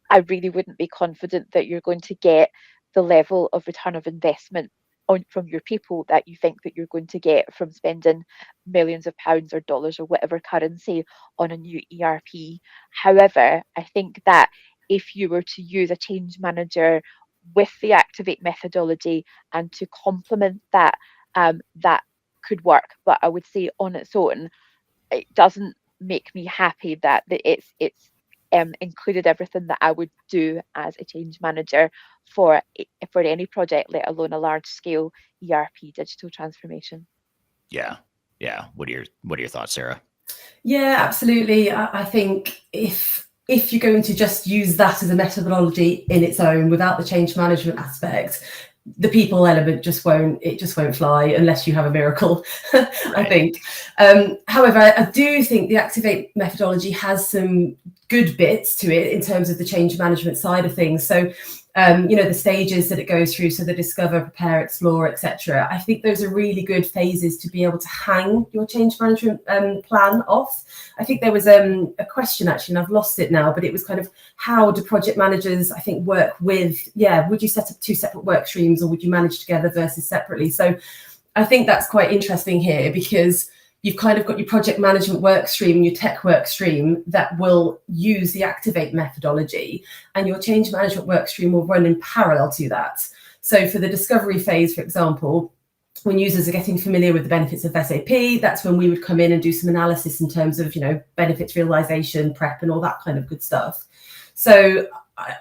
I really wouldn't be confident that you're going to get the level of return of investment from your people that you think that you're going to get from spending millions of pounds or dollars or whatever currency on a new ERP. However, I think that if you were to use a change manager with the Activate methodology and to complement that, that could work. But I would say on its own, it doesn't make me happy that it's included everything that I would do as a change manager for any project, let alone a large scale ERP digital transformation. Yeah. What are your thoughts, Sarah? Yeah, absolutely. I think if you're going to just use that as a methodology in its own without the change management aspect, the people element just won't fly unless you have a miracle. Right. I think. However, I do think the Activate methodology has some good bits to it in terms of the change management side of things. So, the stages that it goes through, so the discover, prepare, explore, etc. I think those are really good phases to be able to hang your change management plan off. I think there was a question actually, and I've lost it now, but it was kind of how do project managers, I think, work with, would you set up two separate work streams or would you manage together versus separately? So I think that's quite interesting here, because you've kind of got your project management work stream and your tech work stream that will use the Activate methodology, and your change management work stream will run in parallel to that. So for the discovery phase, for example, when users are getting familiar with the benefits of SAP, that's when we would come in and do some analysis in terms of, benefits realization, prep, and all that kind of good stuff. So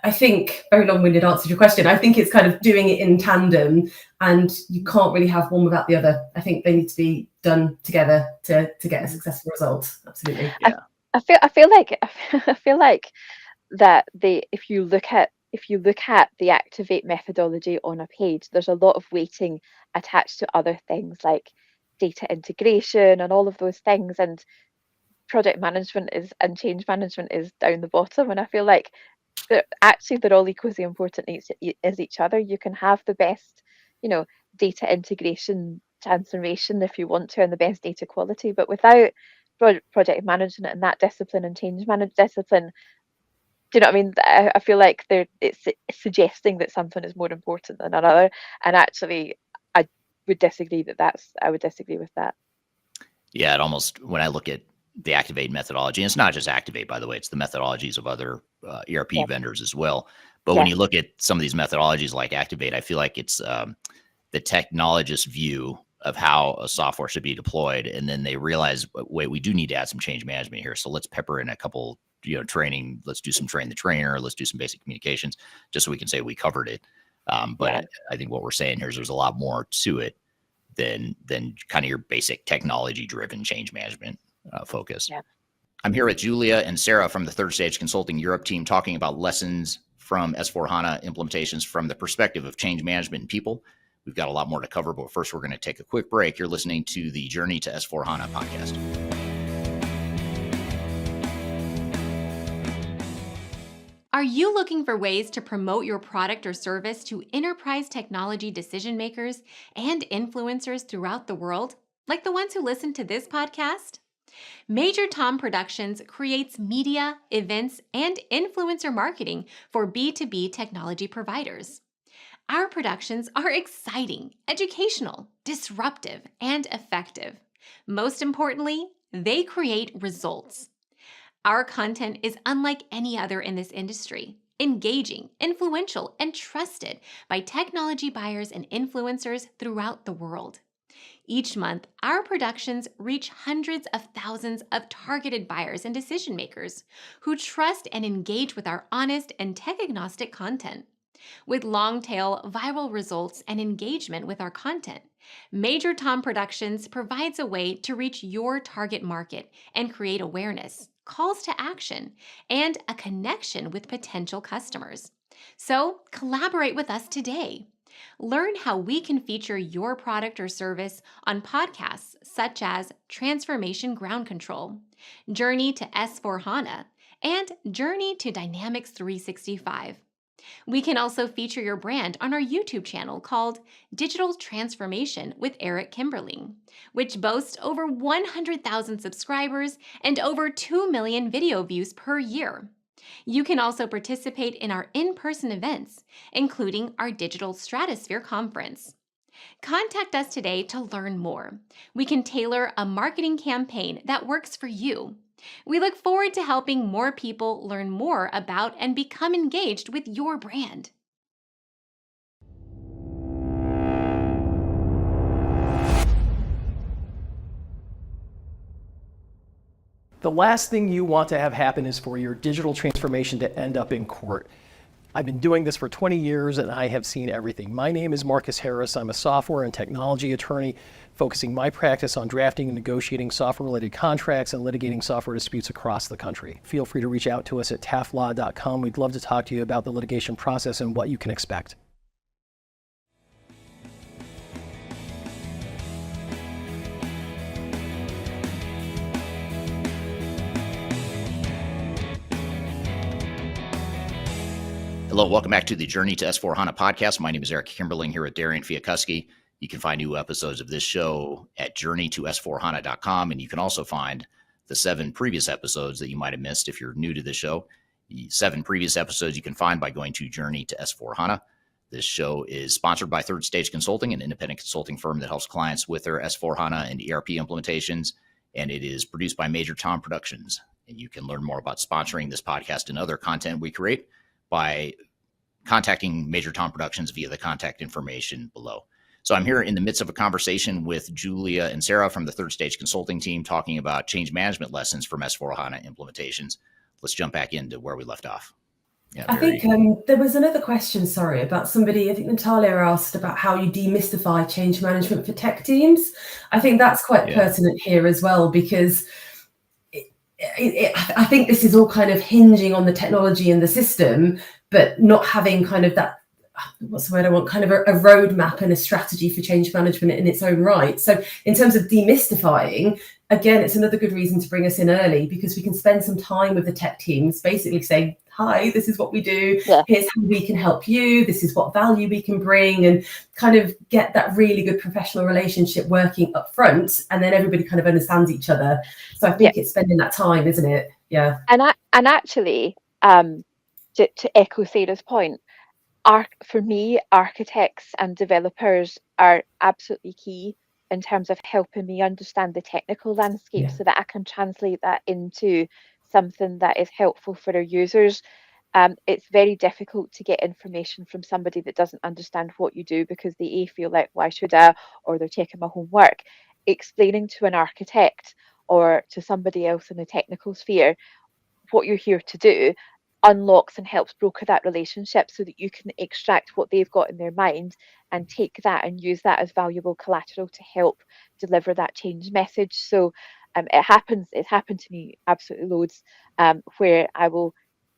I think, very long-winded answer to your question, I think it's kind of doing it in tandem, and you can't really have one without the other. I think they need to be done together to get a successful result. Absolutely. Yeah. I feel like that if you look at the Activate methodology on a page, there's a lot of weighting attached to other things like data integration and all of those things, and project management and change management is down the bottom. And I feel like they're all equally important as each other. You can have the best, data integration transformation if you want to, and the best data quality, but without project management and that discipline and change management discipline, do you know what I mean? I feel like it's suggesting that something is more important than another, and actually, I would disagree with that. Yeah, it almost, when I look at the Activate methodology, and it's not just Activate, by the way, it's the methodologies of other ERP vendors as well. But when you look at some of these methodologies like Activate, I feel like it's the technologist view of how a software should be deployed, and then they realize, wait, we do need to add some change management here. So let's pepper in a couple, training. Let's do some train the trainer. Let's do some basic communications, just so we can say we covered it. But I think what we're saying here is there's a lot more to it than kind of your basic technology driven change management focus. Yeah. I'm here with Julia and Sarah from the Third Stage Consulting Europe team, talking about lessons from S4HANA implementations from the perspective of change management and people. We've got a lot more to cover, but first we're going to take a quick break. You're listening to the Journey to S4HANA podcast. Are you looking for ways to promote your product or service to enterprise technology decision makers and influencers throughout the world, like the ones who listen to this podcast? Major Tom Productions creates media, events, and influencer marketing for B2B technology providers. Our productions are exciting, educational, disruptive, and effective. Most importantly, they create results. Our content is unlike any other in this industry, engaging, influential, and trusted by technology buyers and influencers throughout the world. Each month, our productions reach hundreds of thousands of targeted buyers and decision makers who trust and engage with our honest and tech-agnostic content. With long-tail viral results and engagement with our content, Major Tom Productions provides a way to reach your target market and create awareness, calls to action, and a connection with potential customers. So, collaborate with us today. Learn how we can feature your product or service on podcasts such as Transformation Ground Control, Journey to S4HANA, and Journey to Dynamics 365. We can also feature your brand on our YouTube channel called Digital Transformation with Eric Kimberling, which boasts over 100,000 subscribers and over 2 million video views per year. You can also participate in our in-person events, including our Digital Stratosphere Conference. Contact us today to learn more. We can tailor a marketing campaign that works for you. We look forward to helping more people learn more about and become engaged with your brand. The last thing you want to have happen is for your digital transformation to end up in court. I've been doing this for 20 years and I have seen everything. My name is Marcus Harris. I'm a software and technology attorney focusing my practice on drafting and negotiating software-related contracts and litigating software disputes across the country. Feel free to reach out to us at taftlaw.com. We'd love to talk to you about the litigation process and what you can expect. Hello, welcome back to the Journey to S4HANA podcast. My name is Eric Kimberling here with Darian Fiakuski. You can find new episodes of this show at journeytosforhana.com, and you can also find the 7 previous episodes that you might have missed if you're new to the show. The 7 previous episodes you can find by going to Journey to S4HANA. This show is sponsored by Third Stage Consulting, an independent consulting firm that helps clients with their S4HANA and ERP implementations, and it is produced by Major Tom Productions. And you can learn more about sponsoring this podcast and other content we create by contacting Major Tom Productions via the contact information below. So I'm here in the midst of a conversation with Julia and Sarah from the Third Stage Consulting team talking about change management lessons from S4HANA implementations. Let's jump back into where we left off. Yeah, I think there was another question, sorry, about somebody, I think Natalia asked about how you demystify change management for tech teams. I think that's quite pertinent here as well, because I think this is all kind of hinging on the technology and the system, but not having kind of that, what's the word I want, kind of a roadmap and a strategy for change management in its own right. So in terms of demystifying, again, it's another good reason to bring us in early, because we can spend some time with the tech teams basically saying, hi, this is what we do. Yeah. Here's how we can help you. This is what value we can bring, and kind of get that really good professional relationship working up front. And then everybody kind of understands each other. So I think it's spending that time, isn't it? Yeah. And actually, to echo Sarah's point, for me, architects and developers are absolutely key in terms of helping me understand the technical landscape so that I can translate that into something that is helpful for our users. it's very difficult to get information from somebody that doesn't understand what you do, because they feel like, why should I? Or they're taking my homework. Explaining to an architect or to somebody else in the technical sphere what you're here to do unlocks and helps broker that relationship, so that you can extract what they've got in their mind and take that and use that as valuable collateral to help deliver that change message. So it's happened to me absolutely loads, where I will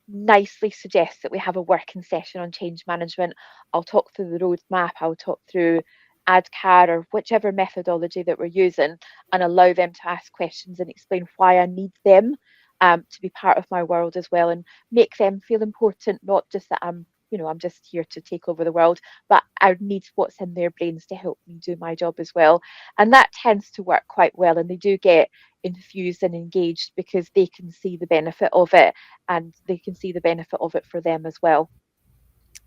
nicely suggest that we have a working session on change management. I'll talk through the roadmap, I'll talk through ADCAR or whichever methodology that we're using, and allow them to ask questions and explain why I need them to be part of my world as well, and make them feel important, not just that I'm just here to take over the world, but I need what's in their brains to help me do my job as well. And that tends to work quite well, and they do get infused and engaged because they can see the benefit of it, and they can see the benefit of it for them as well.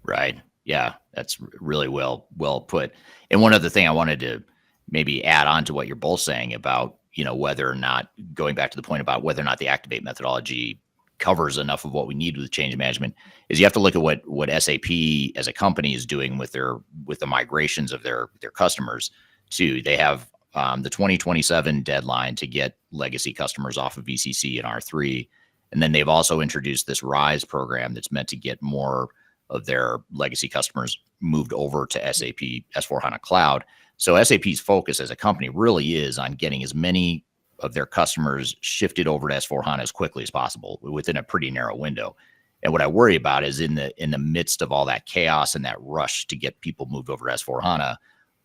Right. Yeah, that's really well put. And one other thing I wanted to maybe add on to what you're both saying about, whether or not, going back to the point about whether or not the Activate methodology covers enough of what we need with change management, is you have to look at what SAP as a company is doing with the migrations of their customers too. They have the 2027 deadline to get legacy customers off of VCC and R3. And then they've also introduced this RISE program that's meant to get more of their legacy customers moved over to SAP S/4HANA Cloud. So SAP's focus as a company really is on getting as many of their customers shifted over to S/4HANA as quickly as possible within a pretty narrow window. And what I worry about is in the midst of all that chaos and that rush to get people moved over to S/4HANA,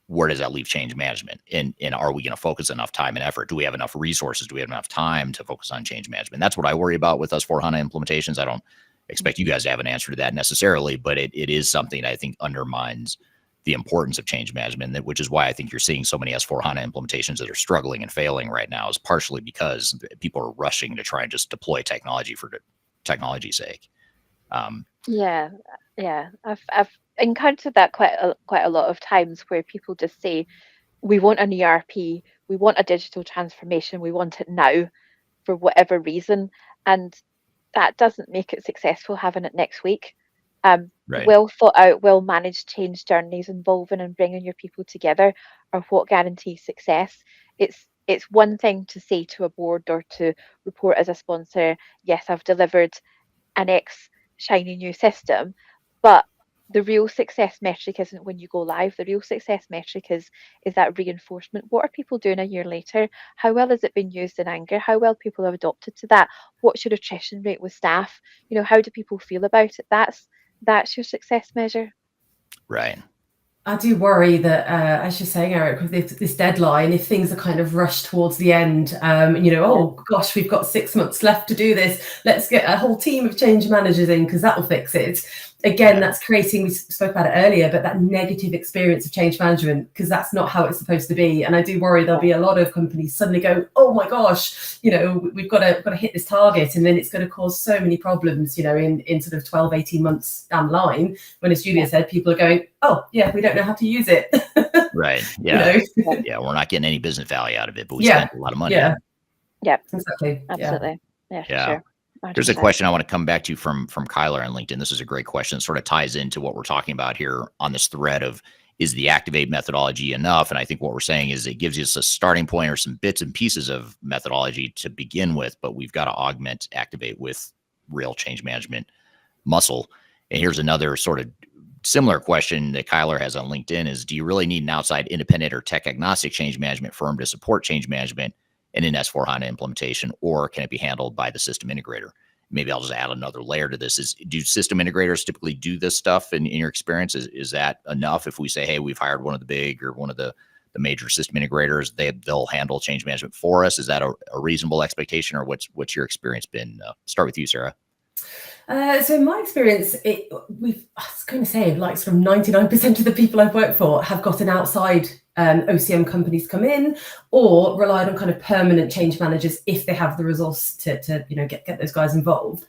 where does that leave change management? And are we going to focus enough time and effort? Do we have enough resources? Do we have enough time to focus on change management? That's what I worry about with S/4HANA implementations. I don't expect you guys to have an answer to that necessarily, but it is something I think undermines the importance of change management, which is why I think you're seeing so many S/4HANA implementations that are struggling and failing right now, is partially because people are rushing to try and just deploy technology for technology's sake. Yeah. I've encountered that quite a lot of times, where people just say, we want an ERP, we want a digital transformation, we want it now for whatever reason. And that doesn't make it successful having it next week. Right. Well thought out, well managed change journeys involving and bringing your people together are what guarantees success. It's one thing to say to a board or to report as a sponsor, yes, I've delivered an X shiny new system, but the real success metric isn't when you go live. The real success metric is that reinforcement. What are people doing a year later? How well has it been used in anger? How well people have adopted to that? What's your attrition rate with staff? How do people feel about it? That's your success measure. Right. I do worry that, as you're saying, Eric, with this deadline, if things are kind of rushed towards the end, oh gosh, we've got 6 months left to do this. Let's get a whole team of change managers in because that'll fix it. Again, that's creating, we spoke about it earlier, but that negative experience of change management, because that's not how it's supposed to be. And I do worry there'll be a lot of companies suddenly go, oh my gosh, we've got to hit this target. And then it's going to cause so many problems, in sort of 12, 18 months down the line, when, as Julia said, people are going, oh yeah, we don't know how to use it. Right. Yeah. Yeah. We're not getting any business value out of it, but we spent a lot of money. Yeah. Exactly. Absolutely. Yeah. Sure. There's a question I want to come back to from Kyler on LinkedIn. This is a great question. It sort of ties into what we're talking about here on this thread of, is the Activate methodology enough? And I think what we're saying is it gives us a starting point or some bits and pieces of methodology to begin with, but we've got to augment Activate with real change management muscle. And here's another sort of similar question that Kyler has on LinkedIn is, do you really need an outside independent or tech agnostic change management firm to support change management in an S/4HANA implementation, or can it be handled by the system integrator? Maybe I'll just add another layer to this. Do system integrators typically do this stuff in your experience? Is that enough if we say, hey, we've hired one of the big or one of the major system integrators, they'll handle change management for us? Is that a reasonable expectation, or what's your experience been? Start with you, Sarah. So in my experience, I was going to say, like, sort of 99% of the people I've worked for have got an outside OCM companies come in, or relied on kind of permanent change managers if they have the resource to get those guys involved.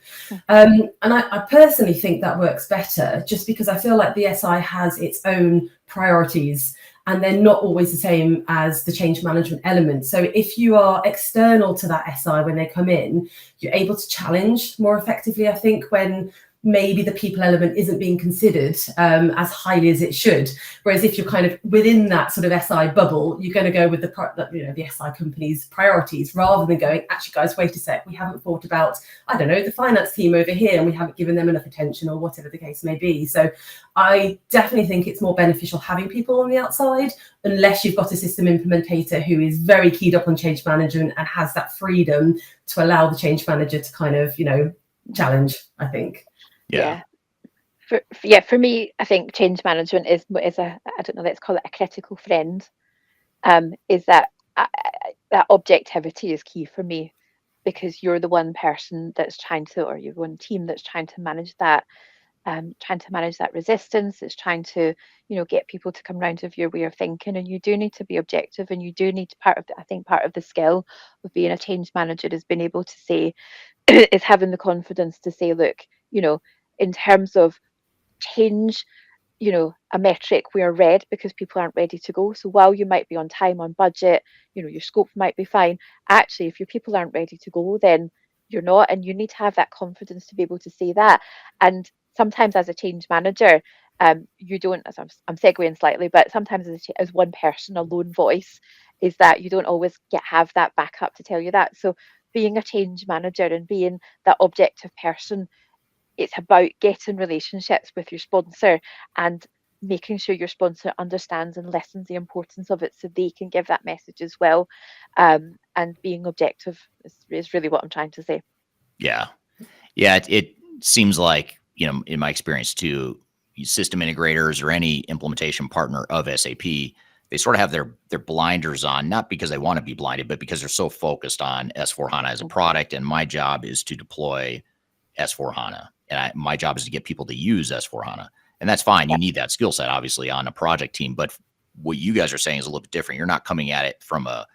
And I personally think that works better, just because I feel like the SI has its own priorities, and they're not always the same as the change management element. So if you are external to that SI when they come in, you're able to challenge more effectively, I think, when maybe the people element isn't being considered as highly as it should. Whereas if you're kind of within that sort of SI bubble, you're going to go with the SI company's priorities, rather than going, actually, guys, wait a sec, we haven't thought about, I don't know, the finance team over here, and we haven't given them enough attention, or whatever the case may be. So I definitely think it's more beneficial having people on the outside, unless you've got a system implementator who is very keyed up on change management and has that freedom to allow the change manager to kind of, challenge, I think. Yeah. For me, I think change management is a, I don't know, let's call it a critical friend. Is that that objectivity is key for me, because you're the one person that's trying to, or you're one team that's trying to manage that, resistance. It's trying to, get people to come round to your way of thinking, and you do need to be objective, and you do need to, I think part of the skill of being a change manager is being able to say, is having the confidence to say, look, in terms of change, a metric, we are red because people aren't ready to go. So while you might be on time, on budget, your scope might be fine, actually, if your people aren't ready to go, then you're not, and you need to have that confidence to be able to say that. And sometimes as a change manager, you don't, as I'm segueing slightly, but sometimes as one person, a lone voice, is that you don't always have that backup to tell you that. So being a change manager and being that objective person, it's about getting relationships with your sponsor and making sure your sponsor understands and listens the importance of it, so they can give that message as well. And being objective is really what I'm trying to say. Yeah. It seems like, in my experience too, system integrators or any implementation partner of SAP, they sort of have their blinders on, not because they want to be blinded, but because they're so focused on S/4HANA as a product. And my job is to deploy S/4HANA. And my job is to get people to use S/4HANA. And that's fine. You need that skill set, obviously, on a project team. But what you guys are saying is a little bit different. You're not coming at it from a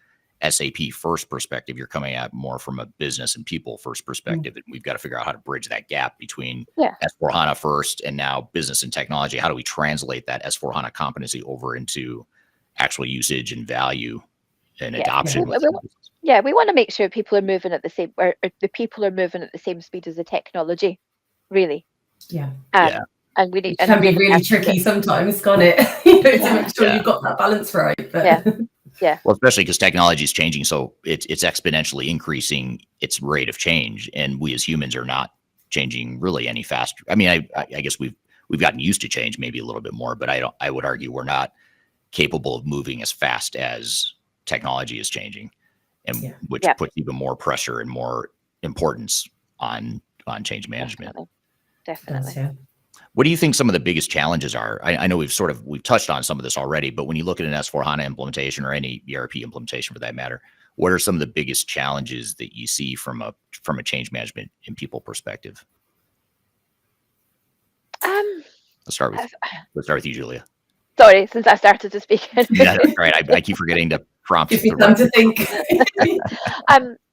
SAP first perspective. You're coming at more from a business and people first perspective. And we've got to figure out how to bridge that gap between S/4HANA first and now business and technology. How do we translate that S/4HANA competency over into actual usage and value and adoption? We want to make sure people are moving at the same, or the people are moving at the same speed as the technology, really. And we need, it can be really tricky sometimes, can't it? To make sure you've got that balance right. But well, especially because technology is changing, so it's exponentially increasing its rate of change, and we as humans are not changing really any faster. I mean, I guess we've gotten used to change maybe a little bit more, but I would argue we're not capable of moving as fast as technology is changing, and which puts even more pressure and more importance on change management. Definitely. What do you think some of the biggest challenges are? I know we've touched on some of this already, but when you look at an S/4HANA implementation or any ERP implementation for that matter, what are some of the biggest challenges that you see from a change management and people perspective? Let's start with you, Julia. Sorry, since I started to speak. Yeah, that's right. I keep forgetting to prompt you. Give me time to think.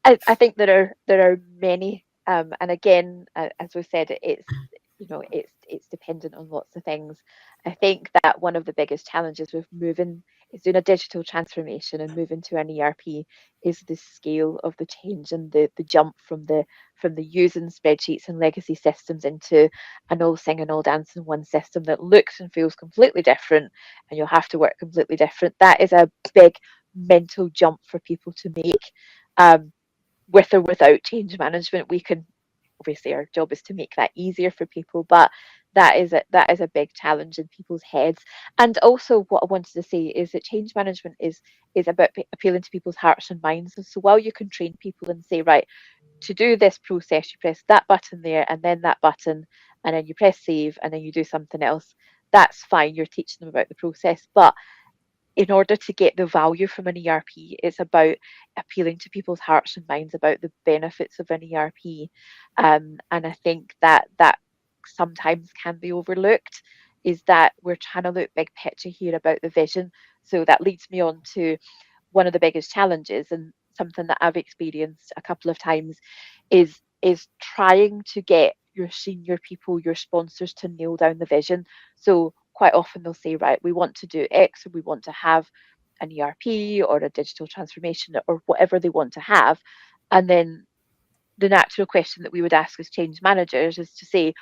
I think there are many, and again, as we said, it's dependent on lots of things. I think that one of the biggest challenges with doing a digital transformation and moving to an ERP is the scale of the change and the jump from the using spreadsheets and legacy systems into an all sing and all dance in one system that looks and feels completely different, and you'll have to work completely different. That is a big mental jump for people to make. With or without change management, we can, obviously our job is to make that easier for people, but that is a big challenge in people's heads. And also what I wanted to say is that change management is about appealing to people's hearts and minds. And so while you can train people and say, right, to do this process, you press that button there and then that button, and then you press save and then you do something else, that's fine. You're teaching them about the process. But in order to get the value from an ERP, it's about appealing to people's hearts and minds about the benefits of an ERP. And I think that sometimes can be overlooked, is that we're trying to look big picture here about the vision. So that leads me on to one of the biggest challenges, and something that I've experienced a couple of times is trying to get your senior people, your sponsors, to nail down the vision. So quite often they'll say, right, we want to do X, or we want to have an ERP or a digital transformation or whatever they want to have. And then the natural question that we would ask as change managers is to say,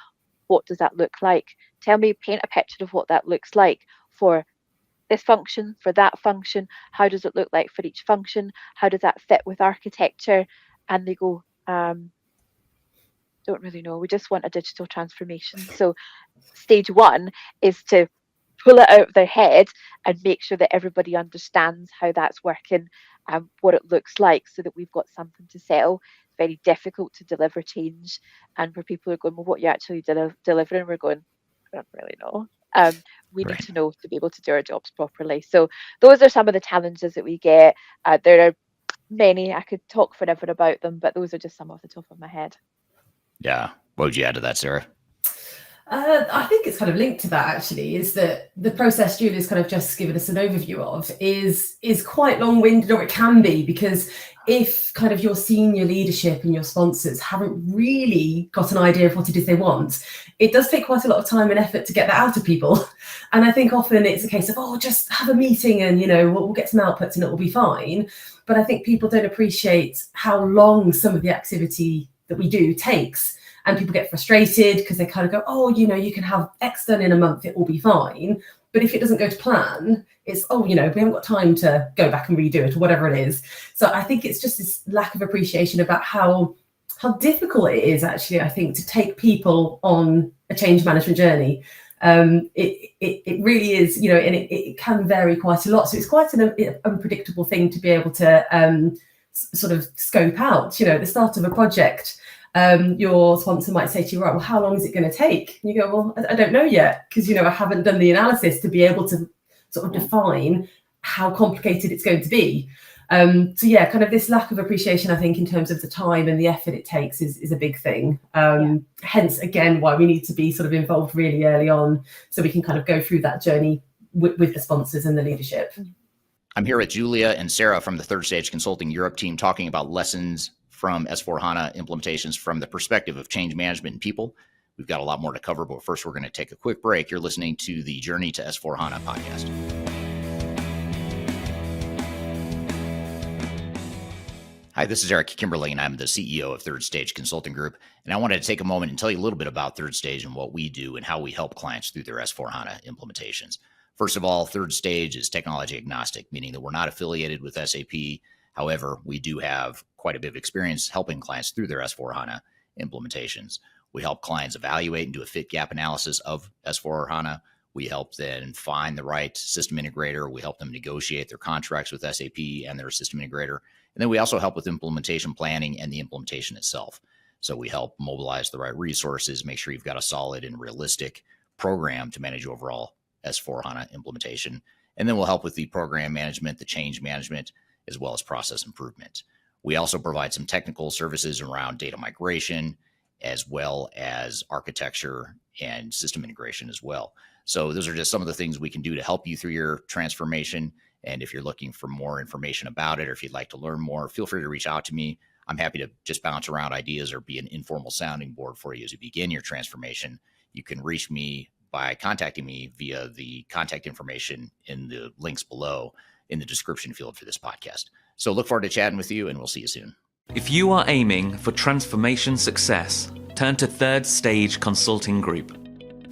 what does that look like? Tell me, paint a picture of what that looks like for this function, for that function. How does it look like for each function? How does that fit with architecture? And they go, don't really know. We just want a digital transformation. So stage one is to pull it out of their head and make sure that everybody understands how that's working and what it looks like, so that we've got something to sell. It's very difficult to deliver change, and where people are going, well, what you actually delivering? We're going, I don't really know. We need to know to be able to do our jobs properly. So those are some of the challenges that we get. There are many. I could talk forever about them, but those are just some off the top of my head. Yeah. What would you add to that, Sarah? I think it's kind of linked to that, actually, is that the process Julie's kind of just given us an overview of is quite long-winded, or it can be, because if kind of your senior leadership and your sponsors haven't really got an idea of what it is they want, it does take quite a lot of time and effort to get that out of people. And I think often it's a case of, oh, just have a meeting and, we'll get some outputs and it will be fine. But I think people don't appreciate how long some of the activity that we do takes. And people get frustrated because they kind of go, oh, you can have X done in a month, it will be fine. But if it doesn't go to plan, it's, oh, we haven't got time to go back and redo it or whatever it is. So I think it's just this lack of appreciation about how difficult it is, actually, I think, to take people on a change management journey. It really is, and it can vary quite a lot. So it's quite an unpredictable thing to be able to sort of scope out. At the start of a project, your sponsor might say to you, right, well, how long is it going to take? And you go, well, I don't know yet, because, I haven't done the analysis to be able to sort of define how complicated it's going to be. So yeah, kind of this lack of appreciation, I think, in terms of the time and the effort it takes is a big thing. Hence, again, why we need to be sort of involved really early on, so we can kind of go through that journey with the sponsors and the leadership. I'm here with Julia and Sarah from the Third Stage Consulting Europe team, talking about lessons from S4HANA implementations from the perspective of change management and people. We've got a lot more to cover, but first we're going to take a quick break. You're listening to the Journey to S4HANA podcast. Hi, this is Eric Kimberly, and I'm the CEO of Third Stage Consulting Group. And I wanted to take a moment and tell you a little bit about Third Stage and what we do and how we help clients through their S4HANA implementations. First of all, Third Stage is technology agnostic, meaning that we're not affiliated with SAP. However, we do have quite a bit of experience helping clients through their S4HANA implementations. We help clients evaluate and do a fit gap analysis of S4HANA. We help them find the right system integrator. We help them negotiate their contracts with SAP and their system integrator. And then we also help with implementation planning and the implementation itself. So we help mobilize the right resources, make sure you've got a solid and realistic program to manage overall S4HANA implementation. And then we'll help with the program management, the change management, as well as process improvement. We also provide some technical services around data migration, as well as architecture and system integration as well. So those are just some of the things we can do to help you through your transformation. And if you're looking for more information about it, or if you'd like to learn more, feel free to reach out to me. I'm happy to just bounce around ideas or be an informal sounding board for you as you begin your transformation. You can reach me by contacting me via the contact information in the links below in the description field for this podcast. So look forward to chatting with you, and we'll see you soon. If you are aiming for transformation success, turn to Third Stage Consulting Group.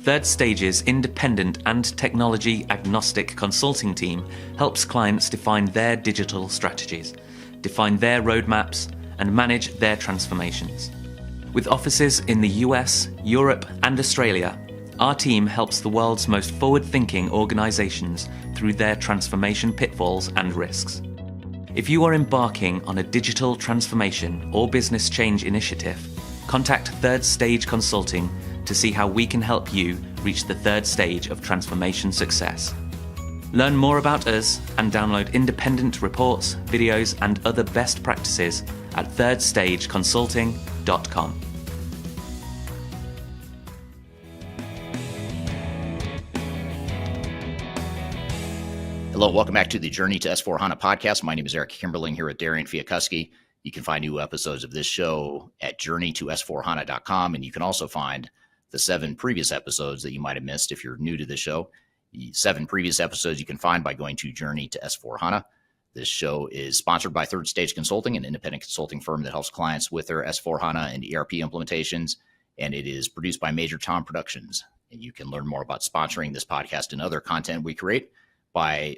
Third Stage's independent and technology agnostic consulting team helps clients define their digital strategies, define their roadmaps, and manage their transformations. With offices in the US, Europe, and Australia, our team helps the world's most forward-thinking organizations through their transformation pitfalls and risks. If you are embarking on a digital transformation or business change initiative, contact Third Stage Consulting to see how we can help you reach the third stage of transformation success. Learn more about us and download independent reports, videos, and other best practices at thirdstageconsulting.com. Hello, welcome back to the Journey to S4HANA podcast. My name is Eric Kimberling here with Darian Fiakuski. You can find new episodes of this show at journeytosforhana.com, and you can also find the 7 previous episodes that you might have missed if you're new to the show. The 7 previous episodes you can find by going to Journey to S4HANA. This show is sponsored by Third Stage Consulting, an independent consulting firm that helps clients with their S4HANA and ERP implementations. and it is produced by Major Tom Productions. And you can learn more about sponsoring this podcast and other content we create by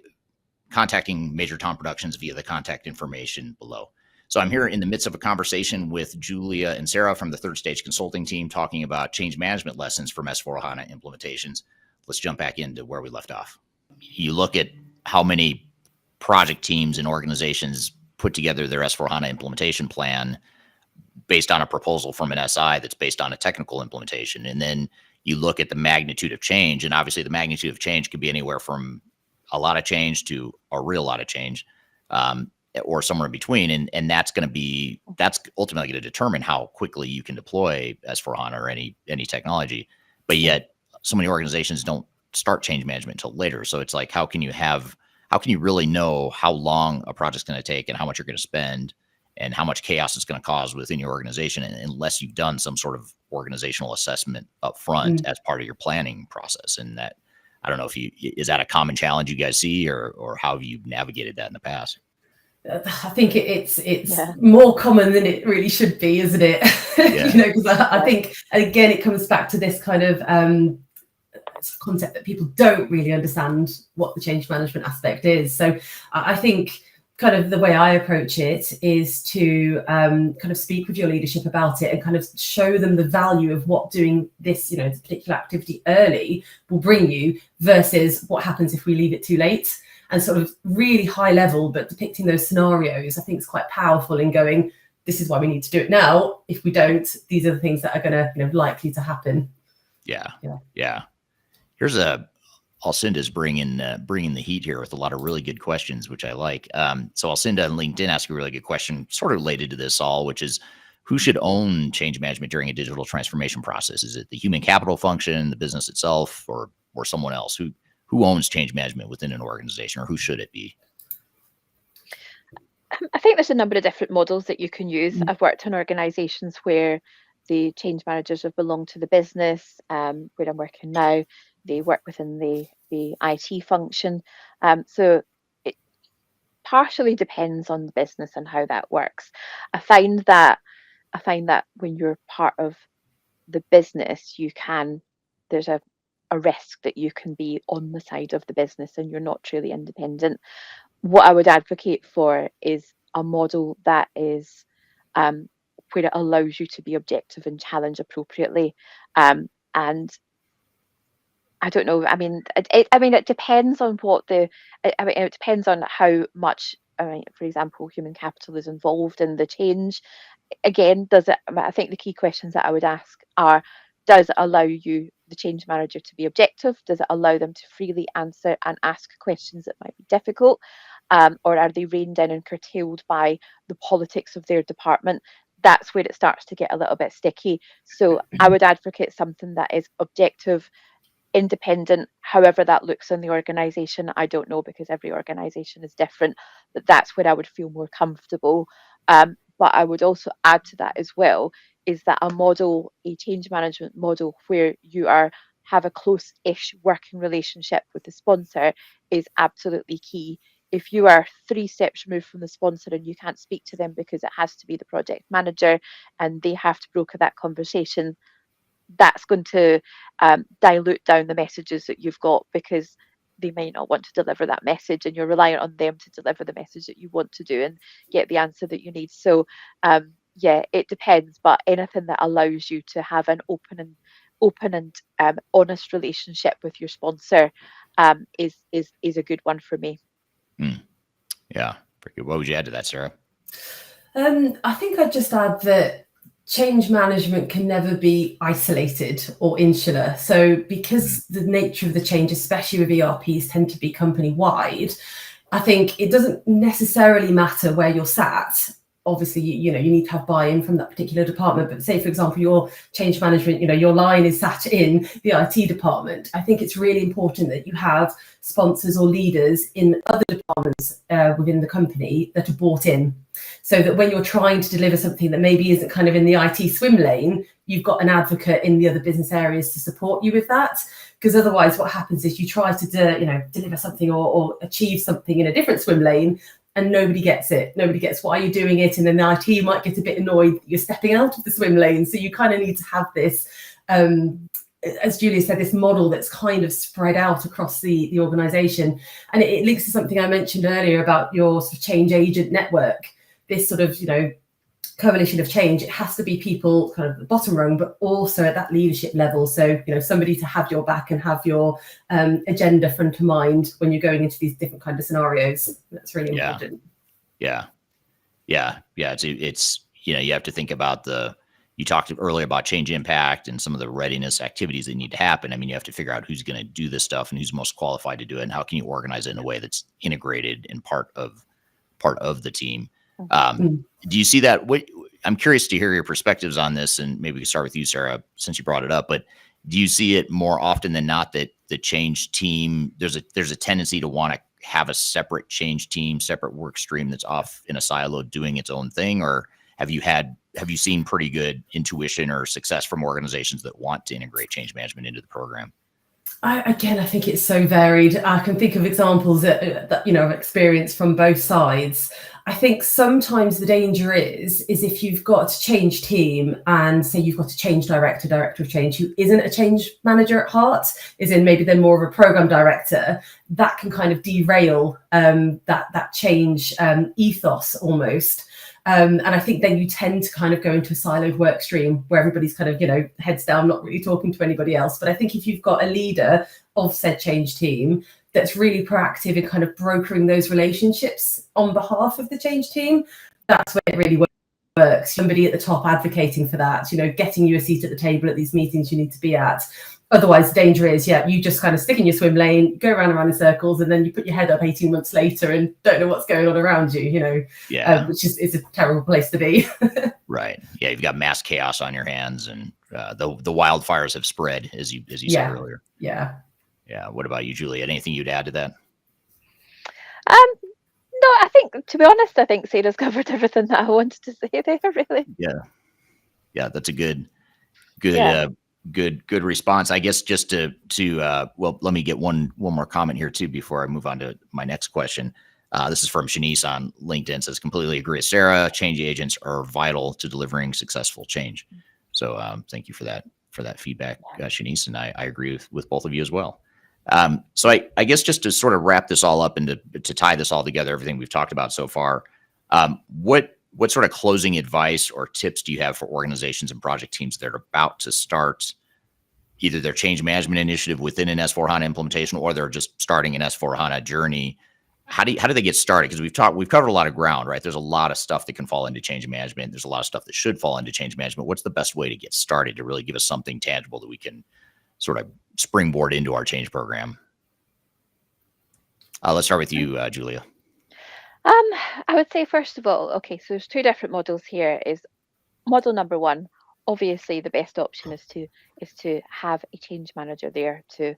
contacting Major Tom Productions via the contact information below. So I'm here in the midst of a conversation with Julia and Sarah from the Third Stage Consulting team talking about change management lessons from S4HANA implementations. Let's jump back into where we left off. You look at how many project teams and organizations put together their S4HANA implementation plan based on a proposal from an SI that's based on a technical implementation. And then you look at the magnitude of change, and obviously the magnitude of change could be anywhere from a lot of change to a real lot of change, or somewhere in between. And that's ultimately going to determine how quickly you can deploy S4HANA or any technology. But yet so many organizations don't start change management until later. So it's like, how can you really know how long a project's going to take and how much you're going to spend and how much chaos it's going to cause within your organization, unless you've done some sort of organizational assessment up front as part of your planning process? And that, I don't know is that a common challenge you guys see, or how have you navigated that in the past? I think it's more common than it really should be, isn't it? Yeah. Because I think, again, it comes back to this kind of concept that people don't really understand what the change management aspect is. So I think kind of the way I approach it is to kind of speak with your leadership about it and kind of show them the value of what doing this, this particular activity early will bring you versus what happens if we leave it too late. And sort of really high level, but depicting those scenarios, I think is quite powerful in going, this is why we need to do it now. If we don't, these are the things that are going to, likely to happen. Yeah. Here's Alcinda's bringing the heat here with a lot of really good questions, which I like. So Alcinda on LinkedIn asked a really good question, sort of related to this all, which is, who should own change management during a digital transformation process? Is it the human capital function, the business itself, or someone else? Who owns change management within an organization, or who should it be? I think there's a number of different models that you can use. I've worked in organizations where the change managers have belonged to the business. Where I'm working now, they work within the IT function. So it partially depends on the business and how that works. I find that when you're part of the business, there's a risk that you can be on the side of the business and you're not truly independent. What I would advocate for is a model that is where it allows you to be objective and challenge appropriately. And I don't know. I mean, it depends on it depends on how much. For example, human capital is involved in the change. Again, I think the key questions that I would ask are: does it allow you, the change manager, to be objective? Does it allow them to freely answer and ask questions that might be difficult? Or are they reined in and curtailed by the politics of their department? That's where it starts to get a little bit sticky. So I would advocate something that is objective, independent, however that looks in the organization. I don't know, because every organization is different, but that's where I would feel more comfortable. But I would also add to that as well, is that a change management model where you have a close-ish working relationship with the sponsor is absolutely key. If you are 3 steps removed from the sponsor and you can't speak to them because it has to be the project manager and they have to broker that conversation, that's going to dilute down the messages that you've got, because they may not want to deliver that message and you're reliant on them to deliver the message that you want to do and get the answer that you need. So it depends, but anything that allows you to have an open and honest relationship with your sponsor is a good one for me. Yeah, pretty good. What would you add to that, Sarah? I think I'd just add that change management can never be isolated or insular. So because the nature of the change, especially with ERPs, tend to be company-wide, I think it doesn't necessarily matter where you're sat. Obviously, you need to have buy-in from that particular department. But say, for example, your change management, your line is sat in the IT department. I think it's really important that you have sponsors or leaders in other departments within the company that are bought in, so that when you're trying to deliver something that maybe isn't kind of in the IT swim lane, you've got an advocate in the other business areas to support you with that. Because otherwise what happens is you try to deliver something or achieve something in a different swim lane, and nobody gets it. Nobody gets why you're doing it. And then the IT might get a bit annoyed that you're stepping out of the swim lane. So you kind of need to have this, as Julia said, this model that's kind of spread out across the organization. And it links to something I mentioned earlier about your sort of change agent network, this sort of, coalition of change. It has to be people kind of the bottom rung, but also at that leadership level. So, somebody to have your back and have your agenda front of mind when you're going into these different kind of scenarios. That's really important. Yeah. It's you have to think about you talked earlier about change impact and some of the readiness activities that need to happen. I mean, you have to figure out who's going to do this stuff and who's most qualified to do it, and how can you organize it in a way that's integrated and part of the team. Do you see that? I'm curious to hear your perspectives on this, and maybe we can start with you, Sarah, since you brought it up. But do you see it more often than not that the change team, there's a tendency to want to have a separate change team, separate work stream that's off in a silo doing its own thing? Or have you seen pretty good intuition or success from organizations that want to integrate change management into the program? I think it's so varied. I can think of examples that I've experienced from both sides. I think sometimes the danger is if you've got a change team and say you've got a change director of change who isn't a change manager at heart, is in maybe they're more of a program director, that can kind of derail that change ethos almost. And I think then you tend to kind of go into a siloed work stream where everybody's kind of, heads down, not really talking to anybody else. But I think if you've got a leader of said change team that's really proactive in kind of brokering those relationships on behalf of the change team, that's where it really works. Somebody at the top advocating for that, getting you a seat at the table at these meetings you need to be at. Otherwise, the danger is, you just kind of stick in your swim lane, go around in circles, and then you put your head up 18 months later and don't know what's going on around you, which is a terrible place to be. Right. Yeah, you've got mass chaos on your hands, and the wildfires have spread, as you said earlier. Yeah. Yeah. What about you, Julia? Anything you'd add to that? No, I think, to be honest, I think Sarah's covered everything that I wanted to say there, really. Yeah, that's a good response. I guess just to let me get one more comment here too before I move on to my next question. This is from Shanice on LinkedIn. Says, completely agree with Sarah. Change agents are vital to delivering successful change. So thank you for that feedback, Shanice, and I agree with both of you as well. So I guess just to sort of wrap this all up and to tie this all together, everything we've talked about so far, what sort of closing advice or tips do you have for organizations and project teams that are about to start either their change management initiative within an S/4HANA implementation, or they're just starting an S/4HANA journey? How do they get started? Because we've covered a lot of ground, right? There's a lot of stuff that can fall into change management. There's a lot of stuff that should fall into change management. What's the best way to get started to really give us something tangible that we can sort of springboard into our change program? Let's start with you, Julia. I would say, first of all, okay, so there's two different models here. Is model number one, obviously the best option is to have a change manager there to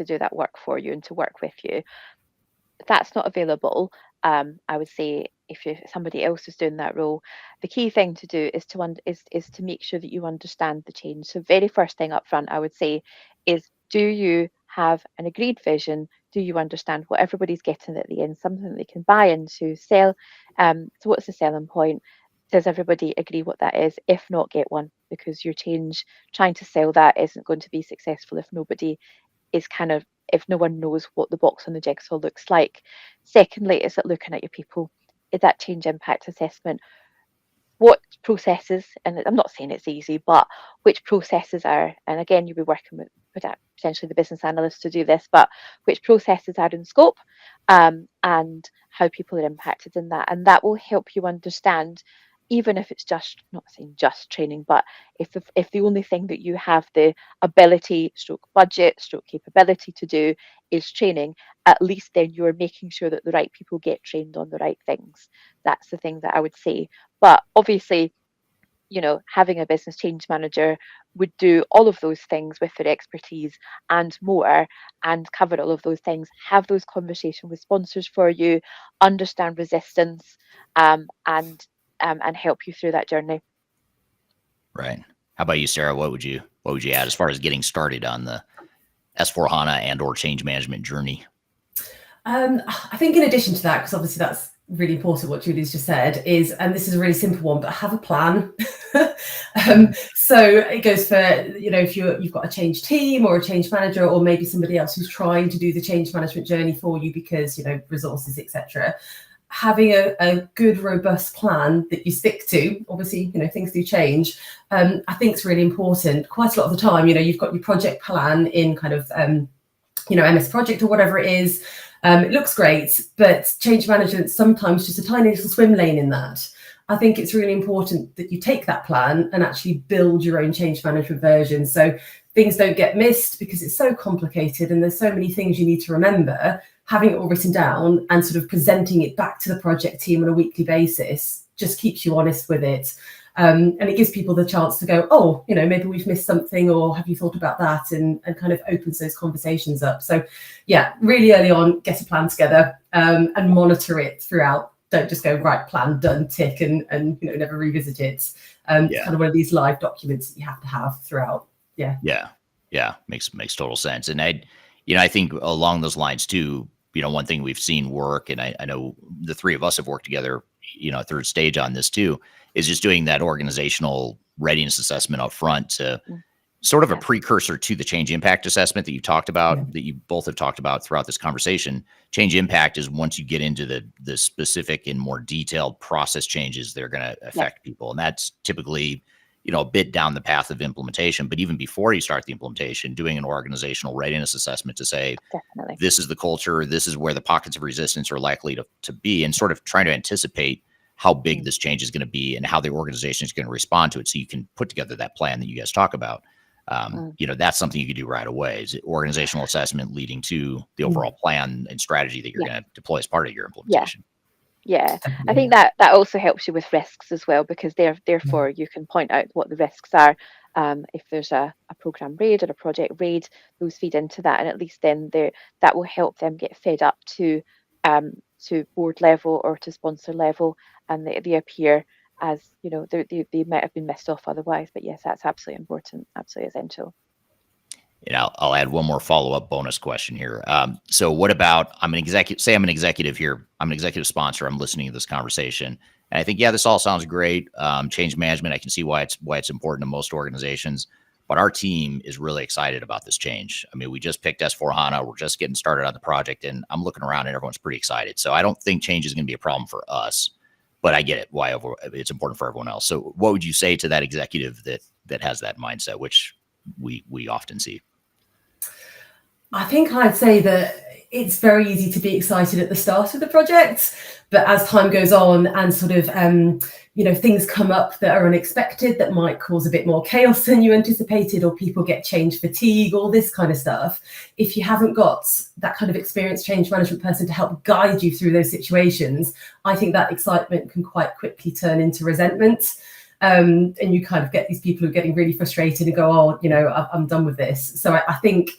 do that work for you and to work with you. If that's not available, I would say if somebody else is doing that role, the key thing to do is to make sure that you understand the change. So very first thing up front, I would say, is do you have an agreed vision? Do you understand what everybody's getting at the end, something that they can buy into, sell? So what's the selling point? Does everybody agree what that is? If not, get one, because your change, trying to sell that isn't going to be successful if if no one knows what the box on the jigsaw looks like. Secondly, is it looking at your people? Is that change impact assessment? What processes, and I'm not saying it's easy, but which processes are, and again, you'll be working with potentially the business analysts to do this, but which processes are in scope, and how people are impacted in that. And that will help you understand, even if it's just, not saying just training, but if the only thing that you have the ability, budget, capability to do is training, at least then you're making sure that the right people get trained on the right things. That's the thing that I would say. But obviously, having a business change manager would do all of those things with their expertise and more, and cover all of those things, have those conversations with sponsors for you, understand resistance, and help you through that journey. Right. How about you, Sarah? What would you add as far as getting started on the S/4HANA and or change management journey? I think in addition to that, because obviously that's really important what Julie's just said is, and this is a really simple one, but have a plan. So it goes for, if you've got a change team or a change manager, or maybe somebody else who's trying to do the change management journey for you because, resources, etc. Having a good, robust plan that you stick to. Obviously, things do change. I think it's really important. Quite a lot of the time, you've got your project plan in kind of, MS Project or whatever it is. It looks great, but change management sometimes just a tiny little swim lane in that. I think it's really important that you take that plan and actually build your own change management version, so things don't get missed, because it's so complicated and there's so many things you need to remember. Having it all written down and sort of presenting it back to the project team on a weekly basis just keeps you honest with it. And it gives people the chance to go, oh, maybe we've missed something, or have you thought about that? And kind of opens those conversations up. So yeah, really early on, get a plan together, and monitor it throughout. Don't just go, right, plan, done, tick, and never revisit it. It's kind of one of these live documents that you have to have throughout. Yeah. Makes total sense. And I think along those lines too, one thing we've seen work, and I know the three of us have worked together, third stage on this too, is just doing that organizational readiness assessment up front to sort of a precursor to the change impact assessment that you talked about, that you both have talked about throughout this conversation. Change impact is once you get into the specific and more detailed process changes that are going to affect people. And that's typically, a bit down the path of implementation. But even before you start the implementation, doing an organizational readiness assessment to say, this is the culture, this is where the pockets of resistance are likely to be, and sort of trying to anticipate how big this change is going to be and how the organization is going to respond to it, so you can put together that plan that you guys talk about. That's something you can do right away, is organizational assessment leading to the overall plan and strategy that you're going to deploy as part of your implementation. Yeah, I think that also helps you with risks as well, because therefore you can point out what the risks are. If there's a program raid or a project raid, those feed into that, and at least then that will help them get fed up to board level or to sponsor level, and they appear as they might have been missed off otherwise. But yes, that's absolutely important, absolutely essential. And I'll add one more follow-up bonus question here. So what about, I'm an executive here, I'm an executive sponsor, I'm listening to this conversation, and I think, this all sounds great. Change management, I can see why it's important to most organizations, but our team is really excited about this change. I mean, we just picked S4HANA, we're just getting started on the project, and I'm looking around and everyone's pretty excited. So I don't think change is going to be a problem for us, but I get it, why it's important for everyone else. So what would you say to that executive that has that mindset, which we often see? I think I'd say that it's very easy to be excited at the start of the project, but as time goes on and sort of, things come up that are unexpected, that might cause a bit more chaos than you anticipated, or people get change fatigue, all this kind of stuff. If you haven't got that kind of experienced change management person to help guide you through those situations, I think that excitement can quite quickly turn into resentment. And you kind of get these people who are getting really frustrated and go, oh, I'm done with this. So I think,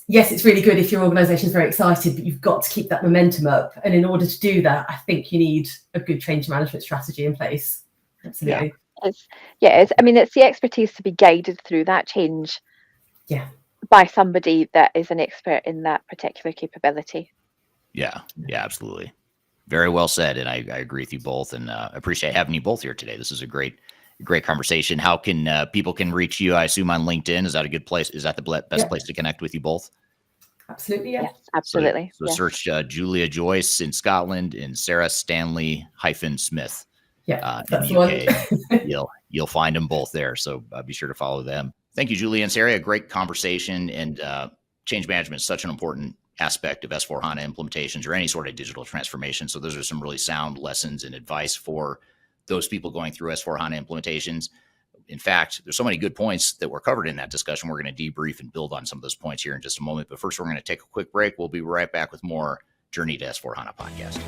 yes, it's really good if your organization is very excited, but you've got to keep that momentum up. And in order to do that, I think you need a good change management strategy in place. Absolutely. It's the expertise to be guided through that change by somebody that is an expert in that particular capability. Yeah, absolutely. Very well said. And I agree with you both, and appreciate having you both here today. This is a great conversation. How can people can reach you? I assume on LinkedIn. Is that a good place? Is that the best place to connect with you both? Absolutely. Yeah. Yes, absolutely. So search Julia Joyce in Scotland and Sarah Stanley-Smith. Yeah, in the UK. You'll find them both there. So be sure to follow them. Thank you, Julia and Sarah. A great conversation, and change management is such an important aspect of S4HANA implementations or any sort of digital transformation. So those are some really sound lessons and advice for those people going through S4HANA implementations. In fact, there's so many good points that were covered in that discussion. We're going to debrief and build on some of those points here in just a moment. But first, we're going to take a quick break. We'll be right back with more Journey to S4HANA podcast.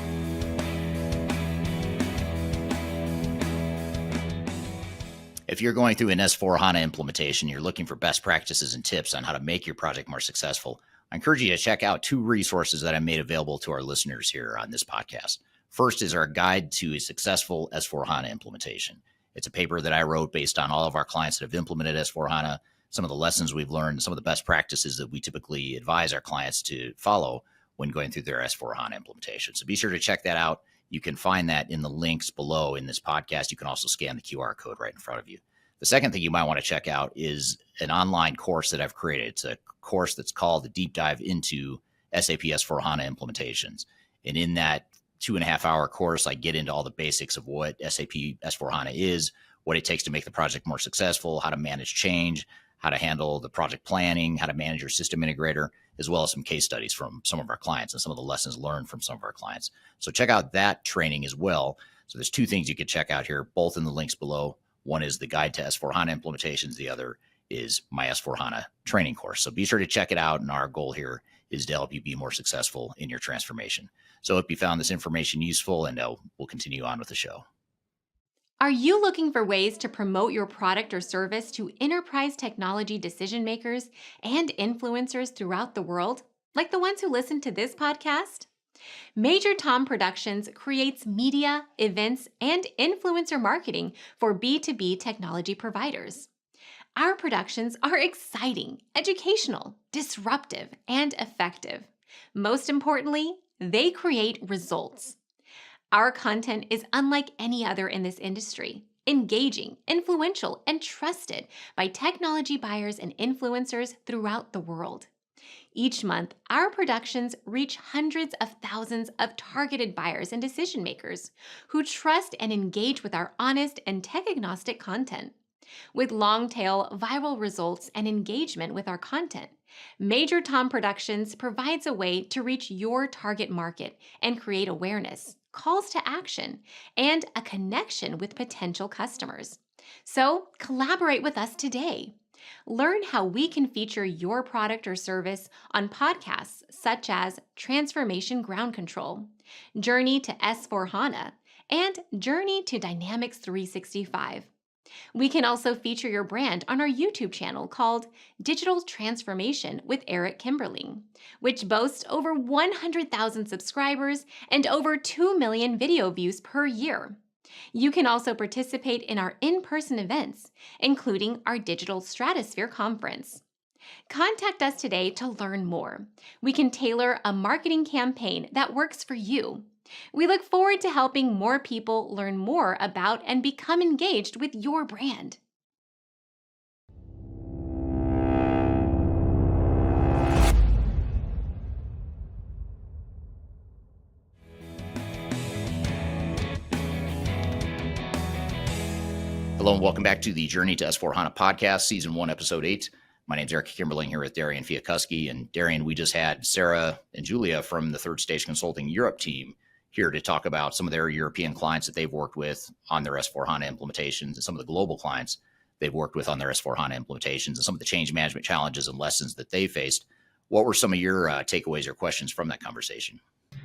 If you're going through an S4HANA implementation, you're looking for best practices and tips on how to make your project more successful, I encourage you to check out 2 resources that I made available to our listeners here on this podcast. First is our guide to a successful S4HANA implementation. It's a paper that I wrote based on all of our clients that have implemented S4HANA, some of the lessons we've learned, some of the best practices that we typically advise our clients to follow when going through their S4HANA implementation. So be sure to check that out. You can find that in the links below in this podcast. You can also scan the QR code right in front of you. The second thing you might want to check out is an online course that I've created. It's a course that's called the Deep Dive into SAP S/4HANA Implementations. And in that 2.5-hour course, I get into all the basics of what SAP S/4HANA is, what it takes to make the project more successful, how to manage change, how to handle the project planning, how to manage your system integrator, as well as some case studies from some of our clients and some of the lessons learned from some of our clients. So check out that training as well. So there's two things you could check out here, both in the links below. One is the guide to S/4HANA implementations. The other is my S/4HANA training course. So be sure to check it out. And our goal here is to help you be more successful in your transformation. So hope you found this information useful, and we'll continue on with the show. Are you looking for ways to promote your product or service to enterprise technology decision makers and influencers throughout the world, like the ones who listen to this podcast? Major Tom Productions creates media, events, and influencer marketing for B2B technology providers. Our productions are exciting, educational, disruptive, and effective. Most importantly, they create results. Our content is unlike any other in this industry, engaging, influential, and trusted by technology buyers and influencers throughout the world. Each month, our productions reach hundreds of thousands of targeted buyers and decision makers who trust and engage with our honest and tech-agnostic content. With long-tail viral results and engagement with our content, Major Tom Productions provides a way to reach your target market and create awareness, calls to action, and a connection with potential customers. So collaborate with us today. Learn how we can feature your product or service on podcasts such as Transformation Ground Control, Journey to S/4HANA, and Journey to Dynamics 365. We can also feature your brand on our YouTube channel called Digital Transformation with Eric Kimberling, which boasts over 100,000 subscribers and over 2 million video views per year. You can also participate in our in-person events, including our Digital Stratosphere Conference. Contact us today to learn more. We can tailor a marketing campaign that works for you. We look forward to helping more people learn more about and become engaged with your brand. Hello and welcome back to the Journey to S/4HANA podcast, Season 1, Episode 8. My name's Eric Kimberling here with Darian Fiakuski. And Darian, we just had Sarah and Julia from the Third Stage Consulting Europe team here to talk about some of their European clients that they've worked with on their S/4HANA implementations and some of the global clients they've worked with on their S/4HANA implementations and some of the change management challenges and lessons that they faced. What were some of your takeaways or questions from that conversation?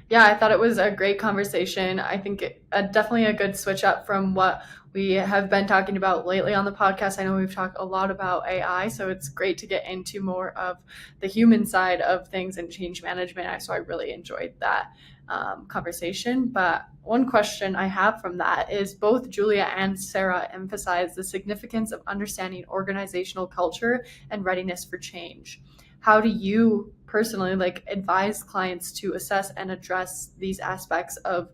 Yeah, I thought it was a great conversation. I think definitely a good switch up from what we have been talking about lately on the podcast. I know we've talked a lot about AI, so it's great to get into more of the human side of things and change management. So I really enjoyed that conversation. But one question I have from that is both Julia and Sarah emphasize the significance of understanding organizational culture and readiness for change. How do you personally advise clients to assess and address these aspects of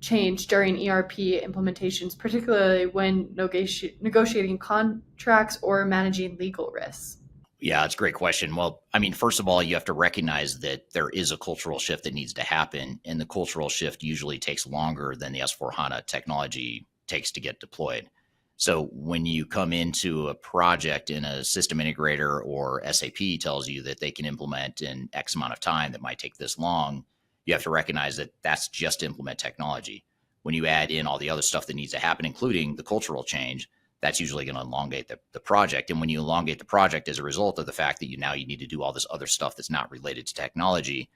change during ERP implementations, particularly when negotiating contracts or managing legal risks? Yeah, it's a great question. Well, I mean, first of all, you have to recognize that there is a cultural shift that needs to happen, and the cultural shift usually takes longer than the S/4HANA technology takes to get deployed. So when you come into a project and a system integrator or SAP tells you that they can implement in X amount of time that might take this long, you have to recognize that that's just to implement technology. When you add in all the other stuff that needs to happen, including the cultural change, that's usually going to elongate the project. And when you elongate the project as a result of the fact that you need to do all this other stuff that's not related to technology,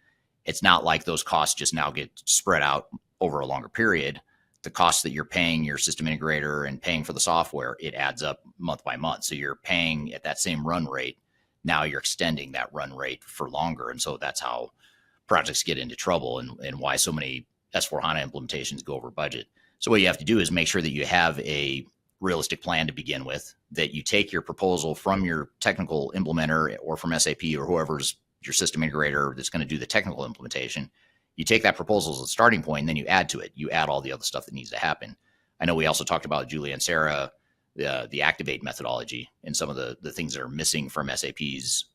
it's not like those costs just now get spread out over a longer period. The costs that you're paying your system integrator and paying for the software, it adds up month by month. So you're paying at that same run rate. Now you're extending that run rate for longer. And so that's how projects get into trouble and why so many S/4HANA implementations go over budget. So what you have to do is make sure that you have a realistic plan to begin with, that you take your proposal from your technical implementer or from SAP or whoever's your system integrator that's going to do the technical implementation. you take that proposal as a starting point, and then you add to it. You add all the other stuff that needs to happen. I know we also talked about, Julia and Sarah, the Activate methodology and some of the things that are missing from SAP's